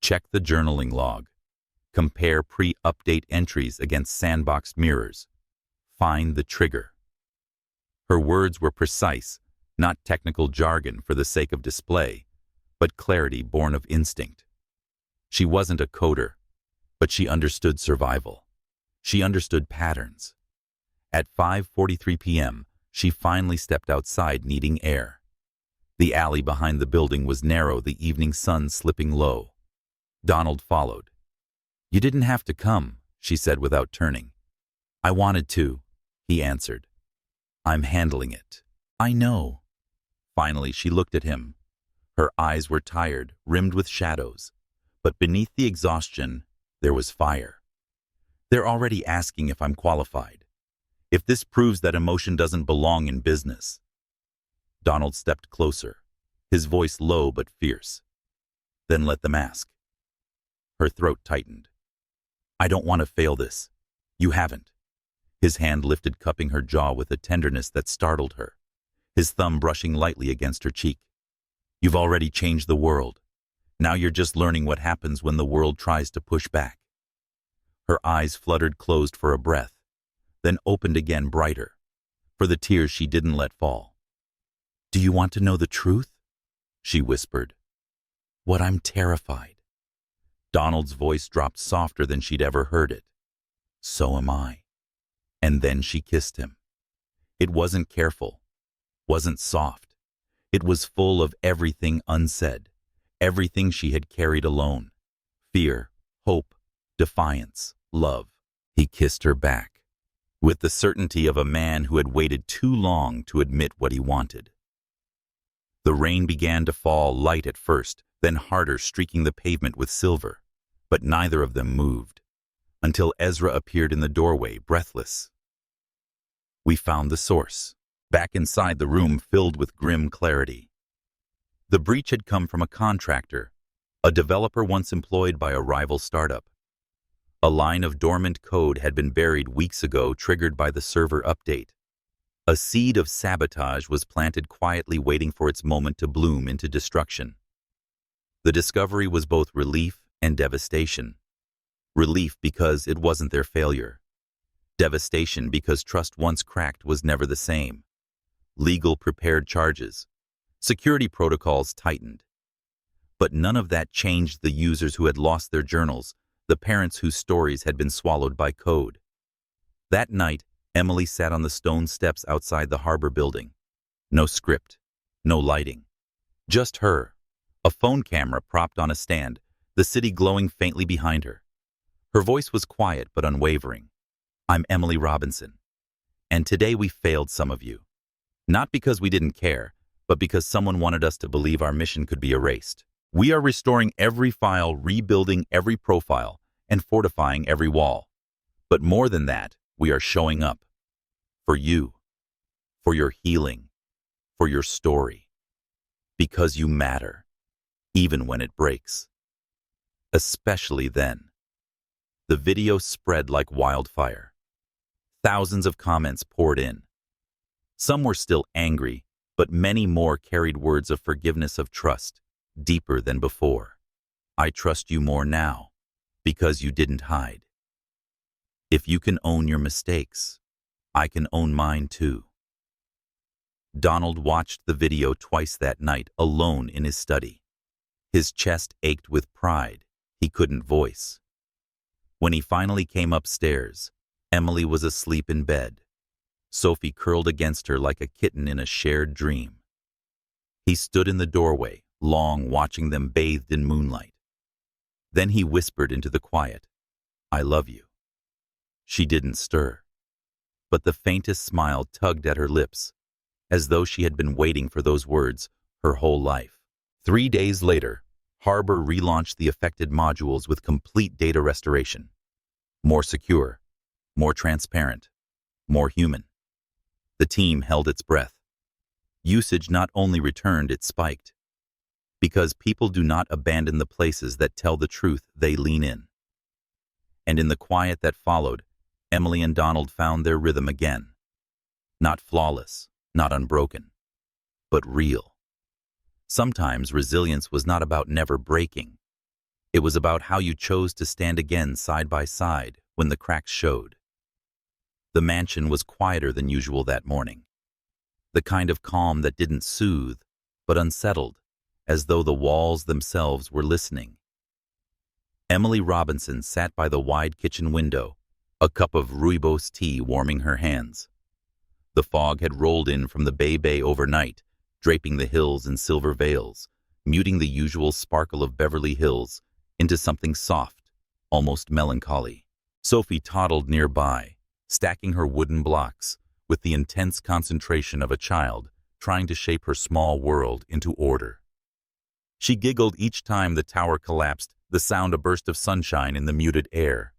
Check the journaling log. Compare pre-update entries against sandboxed mirrors. Find the trigger. Her words were precise, not technical jargon for the sake of display, but clarity born of instinct. She wasn't a coder, but she understood survival. She understood patterns. At 5:43 p.m., she finally stepped outside, needing air. The alley behind the building was narrow, the evening sun slipping low. Donald followed. "You didn't have to come," she said without turning. "I wanted to," he answered. "I'm handling it." "I know." Finally, she looked at him. Her eyes were tired, rimmed with shadows, but beneath the exhaustion, there was fire. "They're already asking if I'm qualified. If this proves that emotion doesn't belong in business." Donald stepped closer, his voice low but fierce. "Then let them ask." Her throat tightened. "I don't want to fail this. You haven't." His hand lifted, cupping her jaw with a tenderness that startled her, his thumb brushing lightly against her cheek. "You've already changed the world. Now you're just learning what happens when the world tries to push back." Her eyes fluttered closed for a breath, then opened again, brighter, for the tears she didn't let fall. "Do you want to know the truth?" she whispered. "What I'm terrified. Donald's voice dropped softer than she'd ever heard it. So am I. And then she kissed him. It wasn't careful, wasn't soft. It was full of everything unsaid, everything she had carried alone. Fear, hope, defiance, love. He kissed her back, with the certainty of a man who had waited too long to admit what he wanted. The rain began to fall, light at first, then harder, streaking the pavement with silver. But neither of them moved, until Ezra appeared in the doorway, breathless. We found the source, back inside the room filled with grim clarity. The breach had come from a contractor, a developer once employed by a rival startup. A line of dormant code had been buried weeks ago, triggered by the server update. A seed of sabotage was planted quietly, waiting for its moment to bloom into destruction. The discovery was both relief and devastation. Relief because it wasn't their failure. Devastation because trust once cracked was never the same. Legal prepared charges. Security protocols tightened. But none of that changed the users who had lost their journals, the parents whose stories had been swallowed by code. That night, Emily sat on the stone steps outside the harbor building. No script, no lighting. Just her, a phone camera propped on a stand, the city glowing faintly behind her. Her voice was quiet but unwavering. I'm Emily Robinson, and today we failed some of you. Not because we didn't care, but because someone wanted us to believe our mission could be erased. We are restoring every file, rebuilding every profile, and fortifying every wall. But more than that, we are showing up. For you. For your healing. For your story. Because you matter. Even when it breaks. Especially then. The video spread like wildfire. Thousands of comments poured in. Some were still angry, but many more carried words of forgiveness, of trust, deeper than before. I trust you more now, because you didn't hide. If you can own your mistakes, I can own mine too. Donald watched the video twice that night, alone in his study. His chest ached with pride he couldn't voice. When he finally came upstairs, Emily was asleep in bed, Sophie curled against her like a kitten in a shared dream. He stood in the doorway, long, watching them bathed in moonlight. Then he whispered into the quiet, I love you. She didn't stir, but the faintest smile tugged at her lips, as though she had been waiting for those words her whole life. 3 days later, Harbor relaunched the affected modules with complete data restoration. More secure, more transparent, more human. The team held its breath. Usage not only returned, it spiked. Because people do not abandon the places that tell the truth, they lean in. And in the quiet that followed, Emily and Donald found their rhythm again. Not flawless, not unbroken, but real. Sometimes resilience was not about never breaking. It was about how you chose to stand again side by side when the cracks showed. The mansion was quieter than usual that morning. The kind of calm that didn't soothe, but unsettled, as though the walls themselves were listening. Emily Robinson sat by the wide kitchen window, a cup of rooibos tea warming her hands. The fog had rolled in from the bay overnight, draping the hills in silver veils, muting the usual sparkle of Beverly Hills into something soft, almost melancholy. Sophie toddled nearby, stacking her wooden blocks with the intense concentration of a child trying to shape her small world into order. She giggled each time the tower collapsed, the sound a burst of sunshine in the muted air.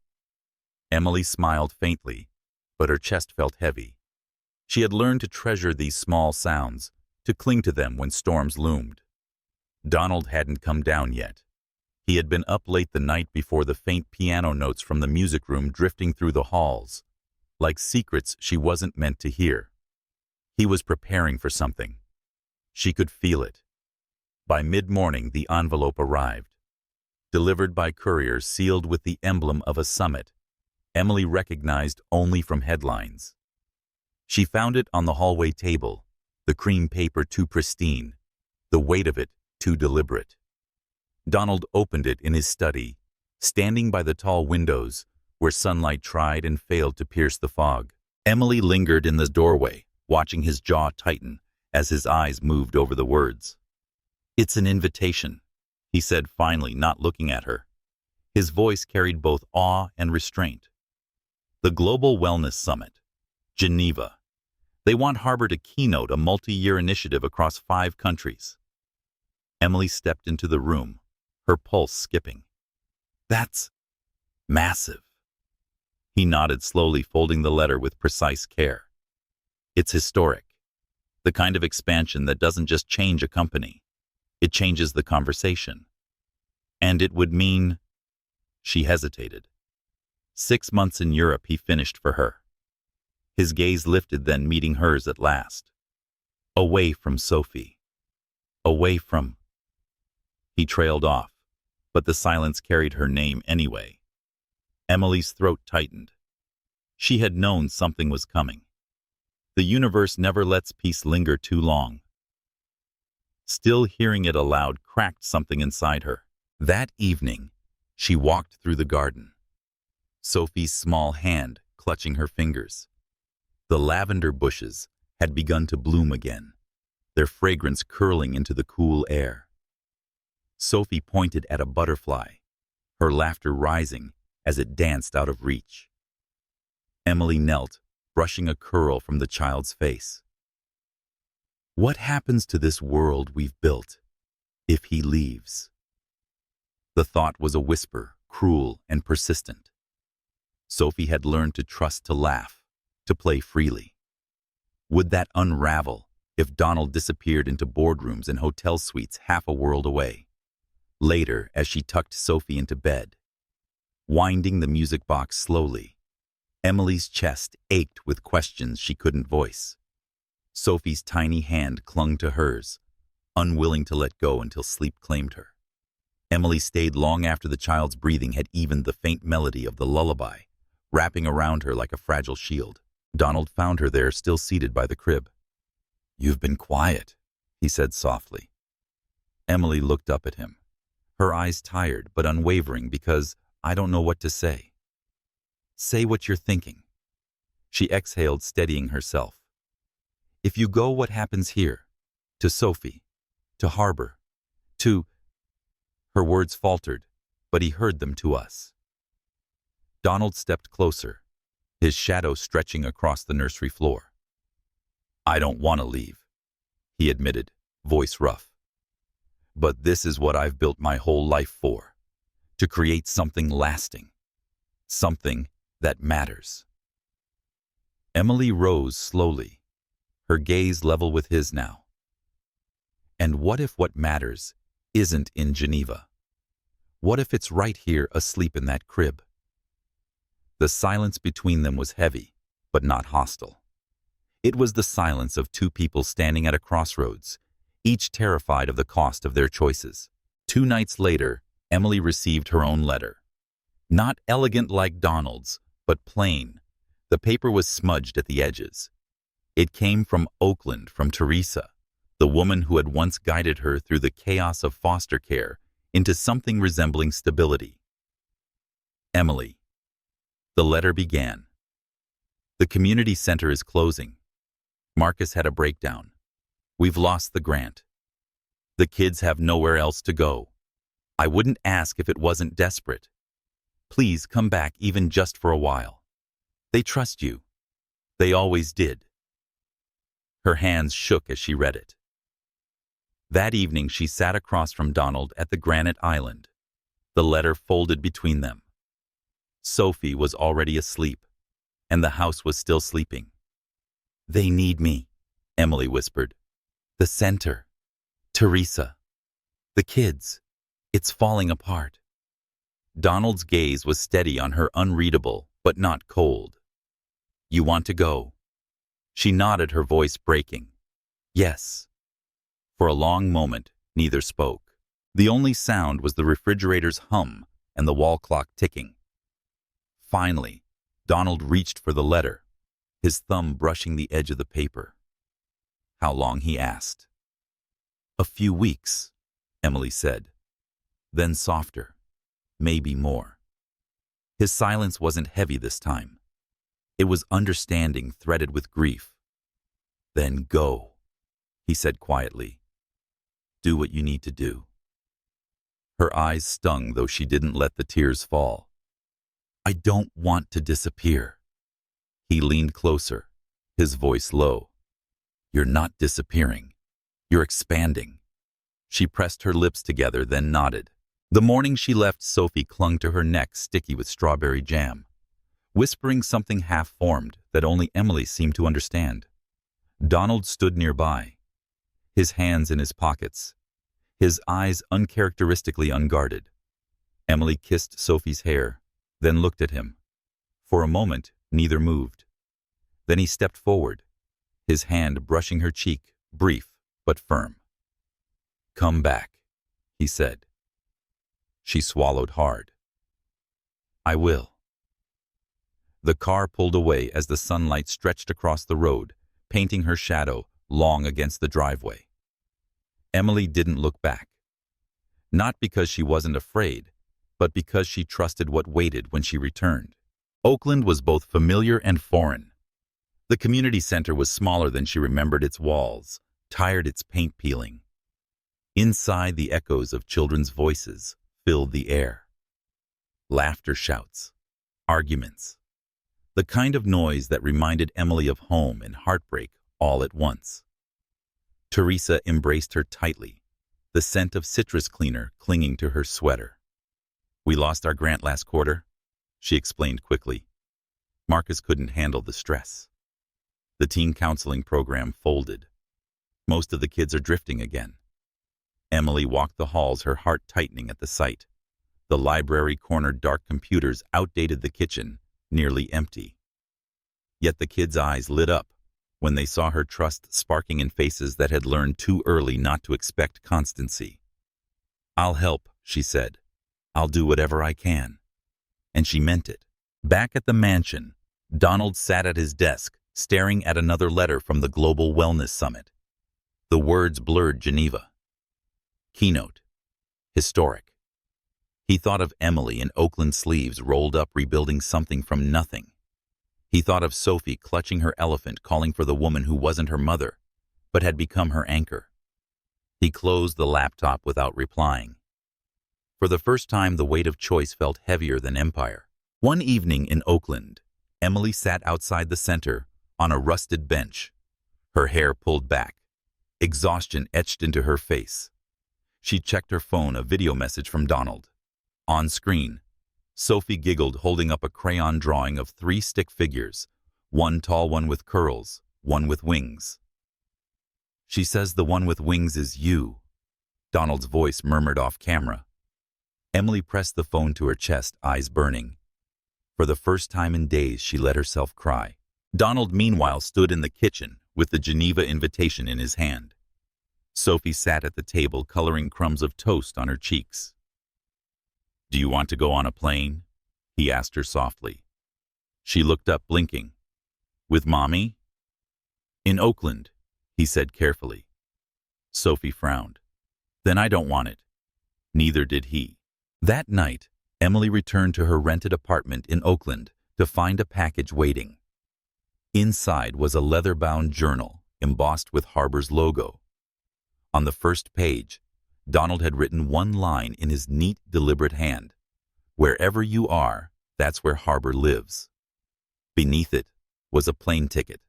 Emily smiled faintly, but her chest felt heavy. She had learned to treasure these small sounds, to cling to them when storms loomed. Donald hadn't come down yet. He had been up late the night before, the faint piano notes from the music room drifting through the halls, like secrets she wasn't meant to hear. He was preparing for something. She could feel it. By mid-morning, the envelope arrived. Delivered by courier, sealed with the emblem of a summit, Emily recognized only from headlines. She found it on the hallway table, the cream paper too pristine, the weight of it too deliberate. Donald opened it in his study, standing by the tall windows where sunlight tried and failed to pierce the fog. Emily lingered in the doorway, watching his jaw tighten as his eyes moved over the words. "It's an invitation," he said finally, not looking at her. His voice carried both awe and restraint. "The Global Wellness Summit, Geneva. They want Harbor to keynote a multi-year initiative across 5 countries." Emily stepped into the room, her pulse skipping. "That's massive." He nodded slowly, folding the letter with precise care. "It's historic. The kind of expansion that doesn't just change a company. It changes the conversation. And it would mean—" She hesitated. 6 months in Europe, he finished for her. His gaze lifted, then meeting hers at last. Away from Sophie. Away from... He trailed off, but the silence carried her name anyway. Emily's throat tightened. She had known something was coming. The universe never lets peace linger too long. Still hearing it aloud cracked something inside her. That evening, she walked through the garden, Sophie's small hand clutching her fingers. The lavender bushes had begun to bloom again, their fragrance curling into the cool air. Sophie pointed at a butterfly, her laughter rising as it danced out of reach. Emily knelt, brushing a curl from the child's face. "What happens to this world we've built if he leaves?" The thought was a whisper, cruel and persistent. Sophie had learned to trust, to laugh, to play freely. Would that unravel if Donald disappeared into boardrooms and hotel suites half a world away? Later, as she tucked Sophie into bed, winding the music box slowly, Emily's chest ached with questions she couldn't voice. Sophie's tiny hand clung to hers, unwilling to let go until sleep claimed her. Emily stayed long after the child's breathing had evened the faint melody of the lullaby, wrapping around her like a fragile shield. Donald found her there, still seated by the crib. "You've been quiet," he said softly. Emily looked up at him, her eyes tired but unwavering. "Because I don't know what to say." "Say what you're thinking." She exhaled, steadying herself. "If you go, what happens here? To Sophie? To Harbor? To—" Her words faltered, but he heard them. "To us." Donald stepped closer, his shadow stretching across the nursery floor. "I don't want to leave," he admitted, voice rough. "But this is what I've built my whole life for, to create something lasting, something that matters." Emily rose slowly, her gaze level with his now. "And what if what matters isn't in Geneva? What if it's right here, asleep in that crib?" The silence between them was heavy, but not hostile. It was the silence of 2 people standing at a crossroads, each terrified of the cost of their choices. 2 nights later, Emily received her own letter. Not elegant like Donald's, but plain. The paper was smudged at the edges. It came from Oakland, from Teresa, the woman who had once guided her through the chaos of foster care into something resembling stability. "Emily," the letter began, "the community center is closing. Marcus had a breakdown. We've lost the grant. The kids have nowhere else to go. I wouldn't ask if it wasn't desperate. Please come back, even just for a while. They trust you. They always did." Her hands shook as she read it. That evening she sat across from Donald at the granite island, the letter folded between them. Sophie was already asleep, and the house was still sleeping. "They need me," Emily whispered. "The center. Teresa. The kids. It's falling apart." Donald's gaze was steady on her, unreadable, but not cold. "You want to go?" She nodded, her voice breaking. "Yes." For a long moment, neither spoke. The only sound was the refrigerator's hum and the wall clock ticking. Finally, Donald reached for the letter, his thumb brushing the edge of the paper. "How long?" he asked. "A few weeks," Emily said. Then softer. maybe more. His silence wasn't heavy this time. It was understanding threaded with grief. "Then go," he said quietly. "Do what you need to do." Her eyes stung, though she didn't let the tears fall. "I don't want to disappear." He leaned closer, his voice low. "You're not disappearing. You're expanding." She pressed her lips together, then nodded. The morning she left, Sophie clung to her neck, sticky with strawberry jam, whispering something half-formed that only Emily seemed to understand. Donald stood nearby, his hands in his pockets, his eyes uncharacteristically unguarded. Emily kissed Sophie's hair, then looked at him. For a moment, neither moved. Then he stepped forward, his hand brushing her cheek, brief but firm. "Come back," he said. She swallowed hard. "I will." The car pulled away as the sunlight stretched across the road, painting her shadow long against the driveway. Emily didn't look back. Not because she wasn't afraid, but because she trusted what waited when she returned. Oakland was both familiar and foreign. The community center was smaller than she remembered its walls, tired its paint peeling. Inside, the echoes of children's voices filled the air. Laughter, shouts, arguments. The kind of noise that reminded Emily of home and heartbreak all at once. Teresa embraced her tightly, the scent of citrus cleaner clinging to her sweater. "We lost our grant last quarter," she explained quickly. Marcus couldn't handle the stress. The teen counseling program folded. Most of the kids are drifting again. Emily walked the halls, her heart tightening at the sight. The library cornered dark computers outdated the kitchen, nearly empty. Yet the kids' eyes lit up when they saw her trust sparking in faces that had learned too early not to expect constancy. "I'll help," she said. "I'll do whatever I can." And she meant it. Back at the mansion, Donald sat at his desk, staring at another letter from the Global Wellness Summit. The words blurred: Geneva. Keynote. Historic. He thought of Emily in Oakland, sleeves rolled up, rebuilding something from nothing. He thought of Sophie clutching her elephant, calling for the woman who wasn't her mother, but had become her anchor. He closed the laptop without replying. For the first time, the weight of choice felt heavier than empire. One evening in Oakland, Emily sat outside the center on a rusted bench, her hair pulled back, exhaustion etched into her face. She checked her phone, a video message from Donald. On screen, Sophie giggled, holding up a crayon drawing of 3 stick figures, one tall, one with curls, one with wings. "She says the one with wings is you," Donald's voice murmured off camera. Emily pressed the phone to her chest, eyes burning. For the first time in days, she let herself cry. Donald, meanwhile, stood in the kitchen with the Geneva invitation in his hand. Sophie sat at the table, coloring crumbs of toast on her cheeks. "Do you want to go on a plane?" he asked her softly. She looked up, blinking. "With Mommy?" "In Oakland," he said carefully. Sophie frowned. "Then I don't want it." Neither did he. That night, Emily returned to her rented apartment in Oakland to find a package waiting. Inside was a leather-bound journal embossed with Harbor's logo. On the first page, Donald had written one line in his neat, deliberate hand: "Wherever you are, that's where Harbor lives." Beneath it was a plane ticket.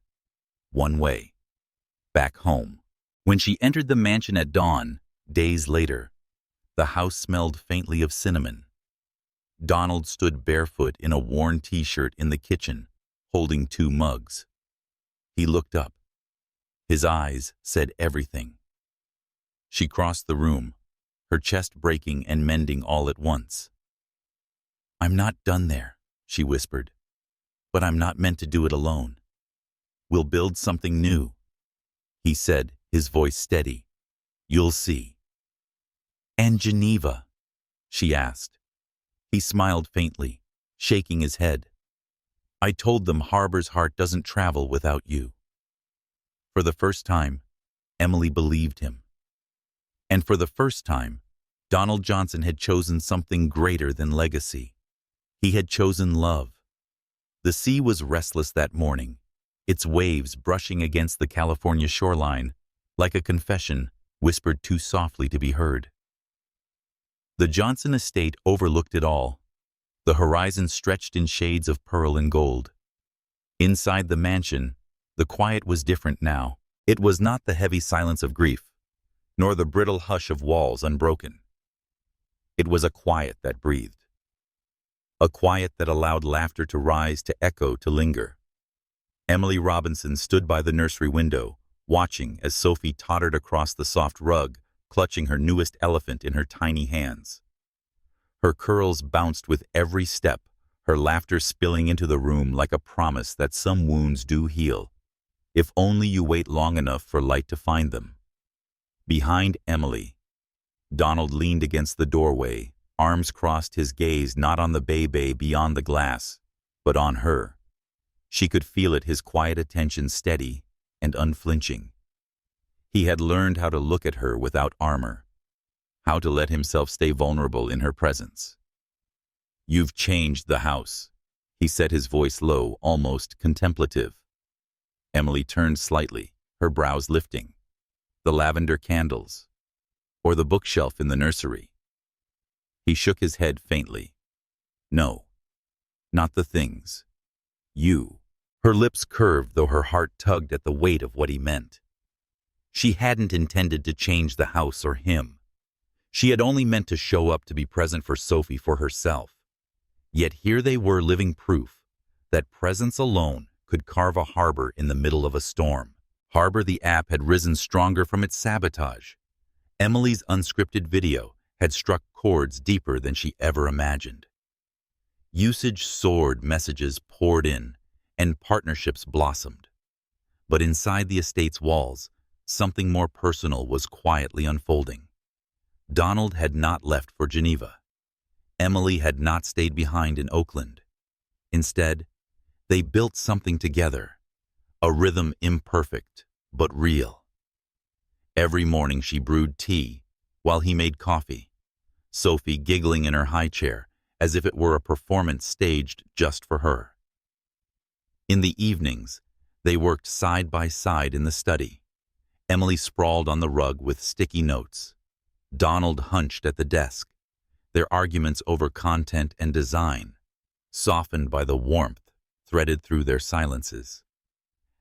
One way. Back home. When she entered the mansion at dawn, days later, the house smelled faintly of cinnamon. Donald stood barefoot in a worn t-shirt in the kitchen, holding 2 mugs. He looked up. His eyes said everything. She crossed the room, her chest breaking and mending all at once. "I'm not done there," she whispered. "But I'm not meant to do it alone. We'll build something new," he said, his voice steady. "You'll see." "And Geneva?" she asked. He smiled faintly, shaking his head. "I told them Harbor's heart doesn't travel without you." For the first time, Emily believed him. And for the first time, Donald Johnson had chosen something greater than legacy. He had chosen love. The sea was restless that morning, its waves brushing against the California shoreline, like a confession whispered too softly to be heard. The Johnson estate overlooked it all. The horizon stretched in shades of pearl and gold. Inside the mansion, the quiet was different now. It was not the heavy silence of grief, nor the brittle hush of walls unbroken. It was a quiet that breathed. A quiet that allowed laughter to rise, to echo, to linger. Emily Robinson stood by the nursery window, watching as Sophie tottered across the soft rug, clutching her newest elephant in her tiny hands. Her curls bounced with every step, her laughter spilling into the room like a promise that some wounds do heal, if only you wait long enough for light to find them. Behind Emily, Donald leaned against the doorway, arms crossed, his gaze not on the baby beyond the glass, but on her. She could feel it, his quiet attention steady and unflinching. He had learned how to look at her without armor, how to let himself stay vulnerable in her presence. "You've changed the house," he said, his voice low, almost contemplative. Emily turned slightly, her brows lifting. The lavender candles, or the bookshelf in the nursery? He shook his head faintly. "No, not the things. You." Her lips curved, though her heart tugged at the weight of what he meant. She hadn't intended to change the house or him. She had only meant to show up, to be present for Sophie, for herself. Yet here they were, living proof that presence alone could carve a harbor in the middle of a storm. Harbor the app had risen stronger from its sabotage. Emily's unscripted video had struck chords deeper than she ever imagined. Usage soared, messages poured in, and partnerships blossomed. But inside the estate's walls, something more personal was quietly unfolding. Donald had not left for Geneva. Emily had not stayed behind in Oakland. Instead, they built something together, a rhythm imperfect but real. Every morning she brewed tea while he made coffee, Sophie giggling in her high chair as if it were a performance staged just for her. In the evenings, they worked side by side in the study. Emily sprawled on the rug with sticky notes. Donald hunched at the desk, their arguments over content and design, softened by the warmth threaded through their silences.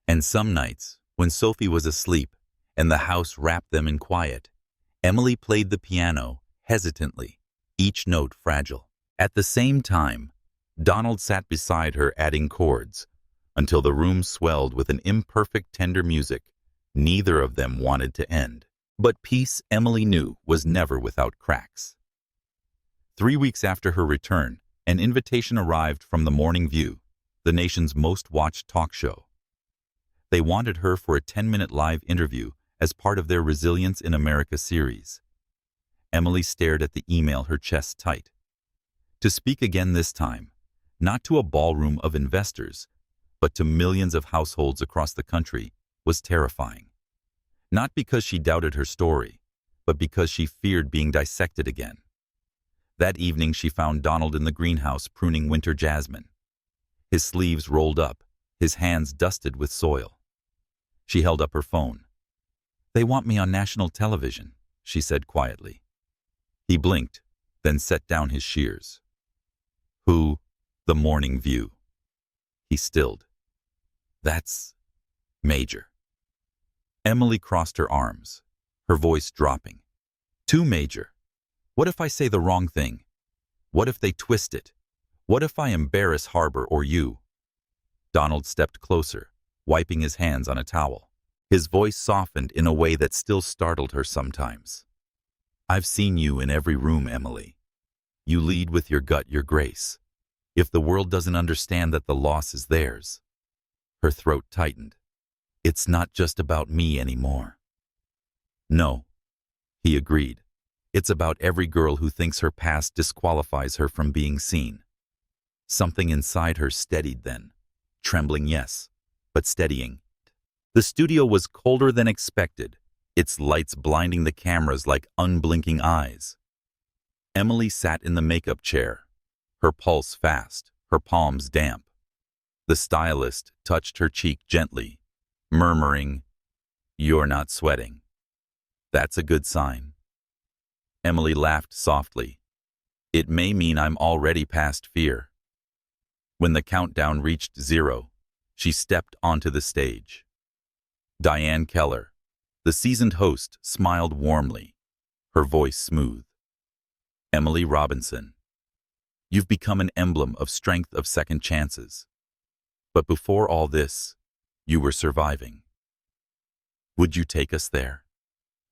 And some nights, when Sophie was asleep and the house wrapped them in quiet, Emily played the piano, hesitantly, each note fragile. At the same time, Donald sat beside her, adding chords, until the room swelled with an imperfect, tender music neither of them wanted to end. But peace, Emily knew, was never without cracks. 3 weeks after her return, an invitation arrived from The Morning View, the nation's most watched talk show. They wanted her for a 10-minute live interview as part of their Resilience in America series. Emily stared at the email, her chest tight. To speak again this time, not to a ballroom of investors, but to millions of households across the country, was terrifying. Not because she doubted her story, but because she feared being dissected again. That evening she found Donald in the greenhouse pruning winter jasmine. His sleeves rolled up, his hands dusted with soil. She held up her phone. "They want me on national television," she said quietly. He blinked, then set down his shears. "Who?" "The Morning View." He stilled. "That's major." Emily crossed her arms, her voice dropping. "Too major. What if I say the wrong thing? What if they twist it? What if I embarrass Harbor or you?" Donald stepped closer, wiping his hands on a towel. His voice softened in a way that still startled her sometimes. "I've seen you in every room, Emily. You lead with your gut, your grace. If the world doesn't understand that the loss is theirs." Her throat tightened. "It's not just about me anymore." "No," he agreed. "It's about every girl who thinks her past disqualifies her from being seen." Something inside her steadied then. Trembling, yes, but steadying. The studio was colder than expected, its lights blinding the cameras like unblinking eyes. Emily sat in the makeup chair, her pulse fast, her palms damp. The stylist touched her cheek gently, murmuring, "You're not sweating. That's a good sign." Emily laughed softly. "It may mean I'm already past fear." When the countdown reached 0, she stepped onto the stage. Diane Keller, the seasoned host, smiled warmly, her voice smooth. "Emily Robinson, you've become an emblem of strength of second chances. But before all this, you were surviving. Would you take us there?"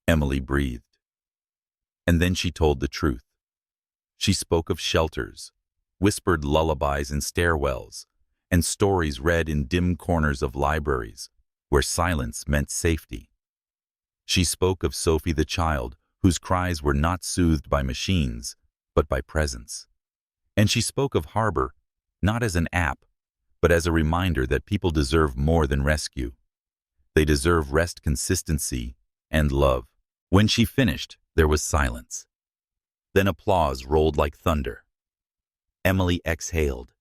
Emily breathed. And then she told the truth. She spoke of shelters, whispered lullabies in stairwells, and stories read in dim corners of libraries, where silence meant safety. She spoke of Sophie the child, whose cries were not soothed by machines, but by presence. And she spoke of Harbor, not as an app, but as a reminder that people deserve more than rescue. They deserve rest, consistency, and love. When she finished, there was silence. Then applause rolled like thunder. Emily exhaled.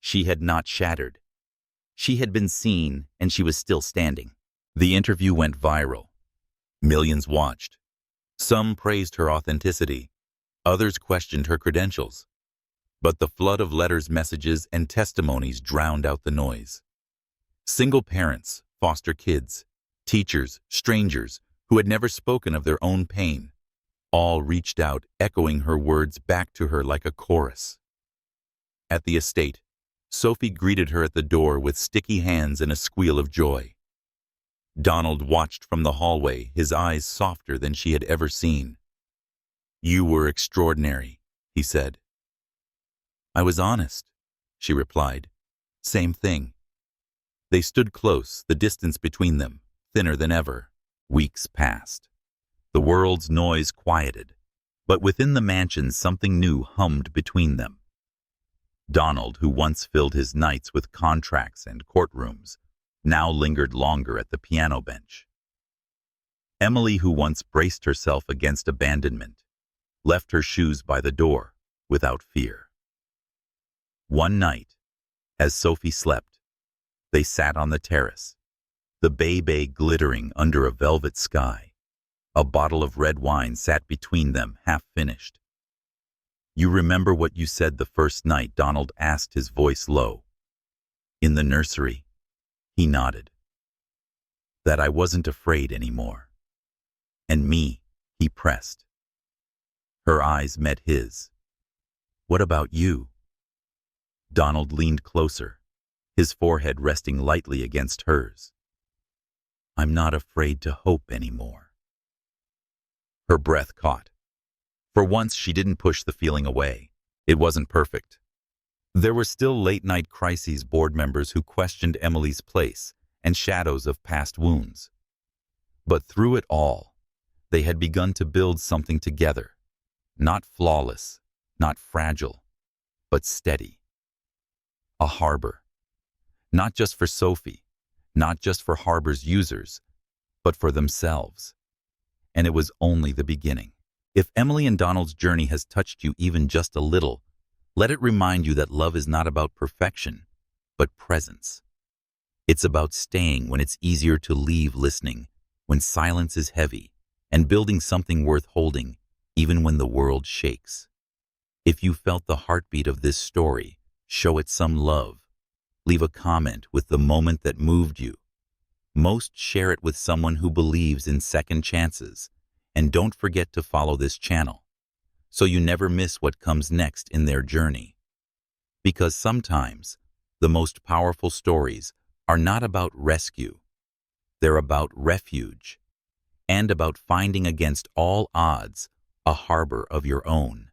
She had not shattered. She had been seen, and she was still standing. The interview went viral. Millions watched. Some praised her authenticity. Others questioned her credentials. But the flood of letters, messages, and testimonies drowned out the noise. Single parents, foster kids, teachers, strangers who had never spoken of their own pain, all reached out, echoing her words back to her like a chorus. At the estate, Sophie greeted her at the door with sticky hands and a squeal of joy. Donald watched from the hallway, his eyes softer than she had ever seen. "You were extraordinary," he said. "I was honest," she replied. "Same thing." They stood close, the distance between them, thinner than ever. Weeks passed. The world's noise quieted, but within the mansion something new hummed between them. Donald, who once filled his nights with contracts and courtrooms, now lingered longer at the piano bench. Emily, who once braced herself against abandonment, left her shoes by the door without fear. One night, as Sophie slept, they sat on the terrace, the bay glittering under a velvet sky. A bottle of red wine sat between them, half-finished. "You remember what you said the first night?" Donald asked, his voice low. "In the nursery?" He nodded. "That I wasn't afraid anymore." "And me?" he pressed. Her eyes met his. "What about you?" Donald leaned closer, his forehead resting lightly against hers. "I'm not afraid to hope anymore." Her breath caught. For once, she didn't push the feeling away. It wasn't perfect. There were still late-night crises, board members who questioned Emily's place, and shadows of past wounds. But through it all, they had begun to build something together. Not flawless, not fragile, but steady. A harbor. Not just for Sophie, not just for Harbor's users, but for themselves. And it was only the beginning. If Emily and Donald's journey has touched you even just a little, let it remind you that love is not about perfection, but presence. It's about staying when it's easier to leave, listening when silence is heavy, and building something worth holding even when the world shakes. If you felt the heartbeat of this story, show it some love. Leave a comment with the moment that moved you. Most share it with someone who believes in second chances. And don't forget to follow this channel, so you never miss what comes next in their journey. Because sometimes, the most powerful stories are not about rescue. They're about refuge, and about finding against all odds a harbor of your own.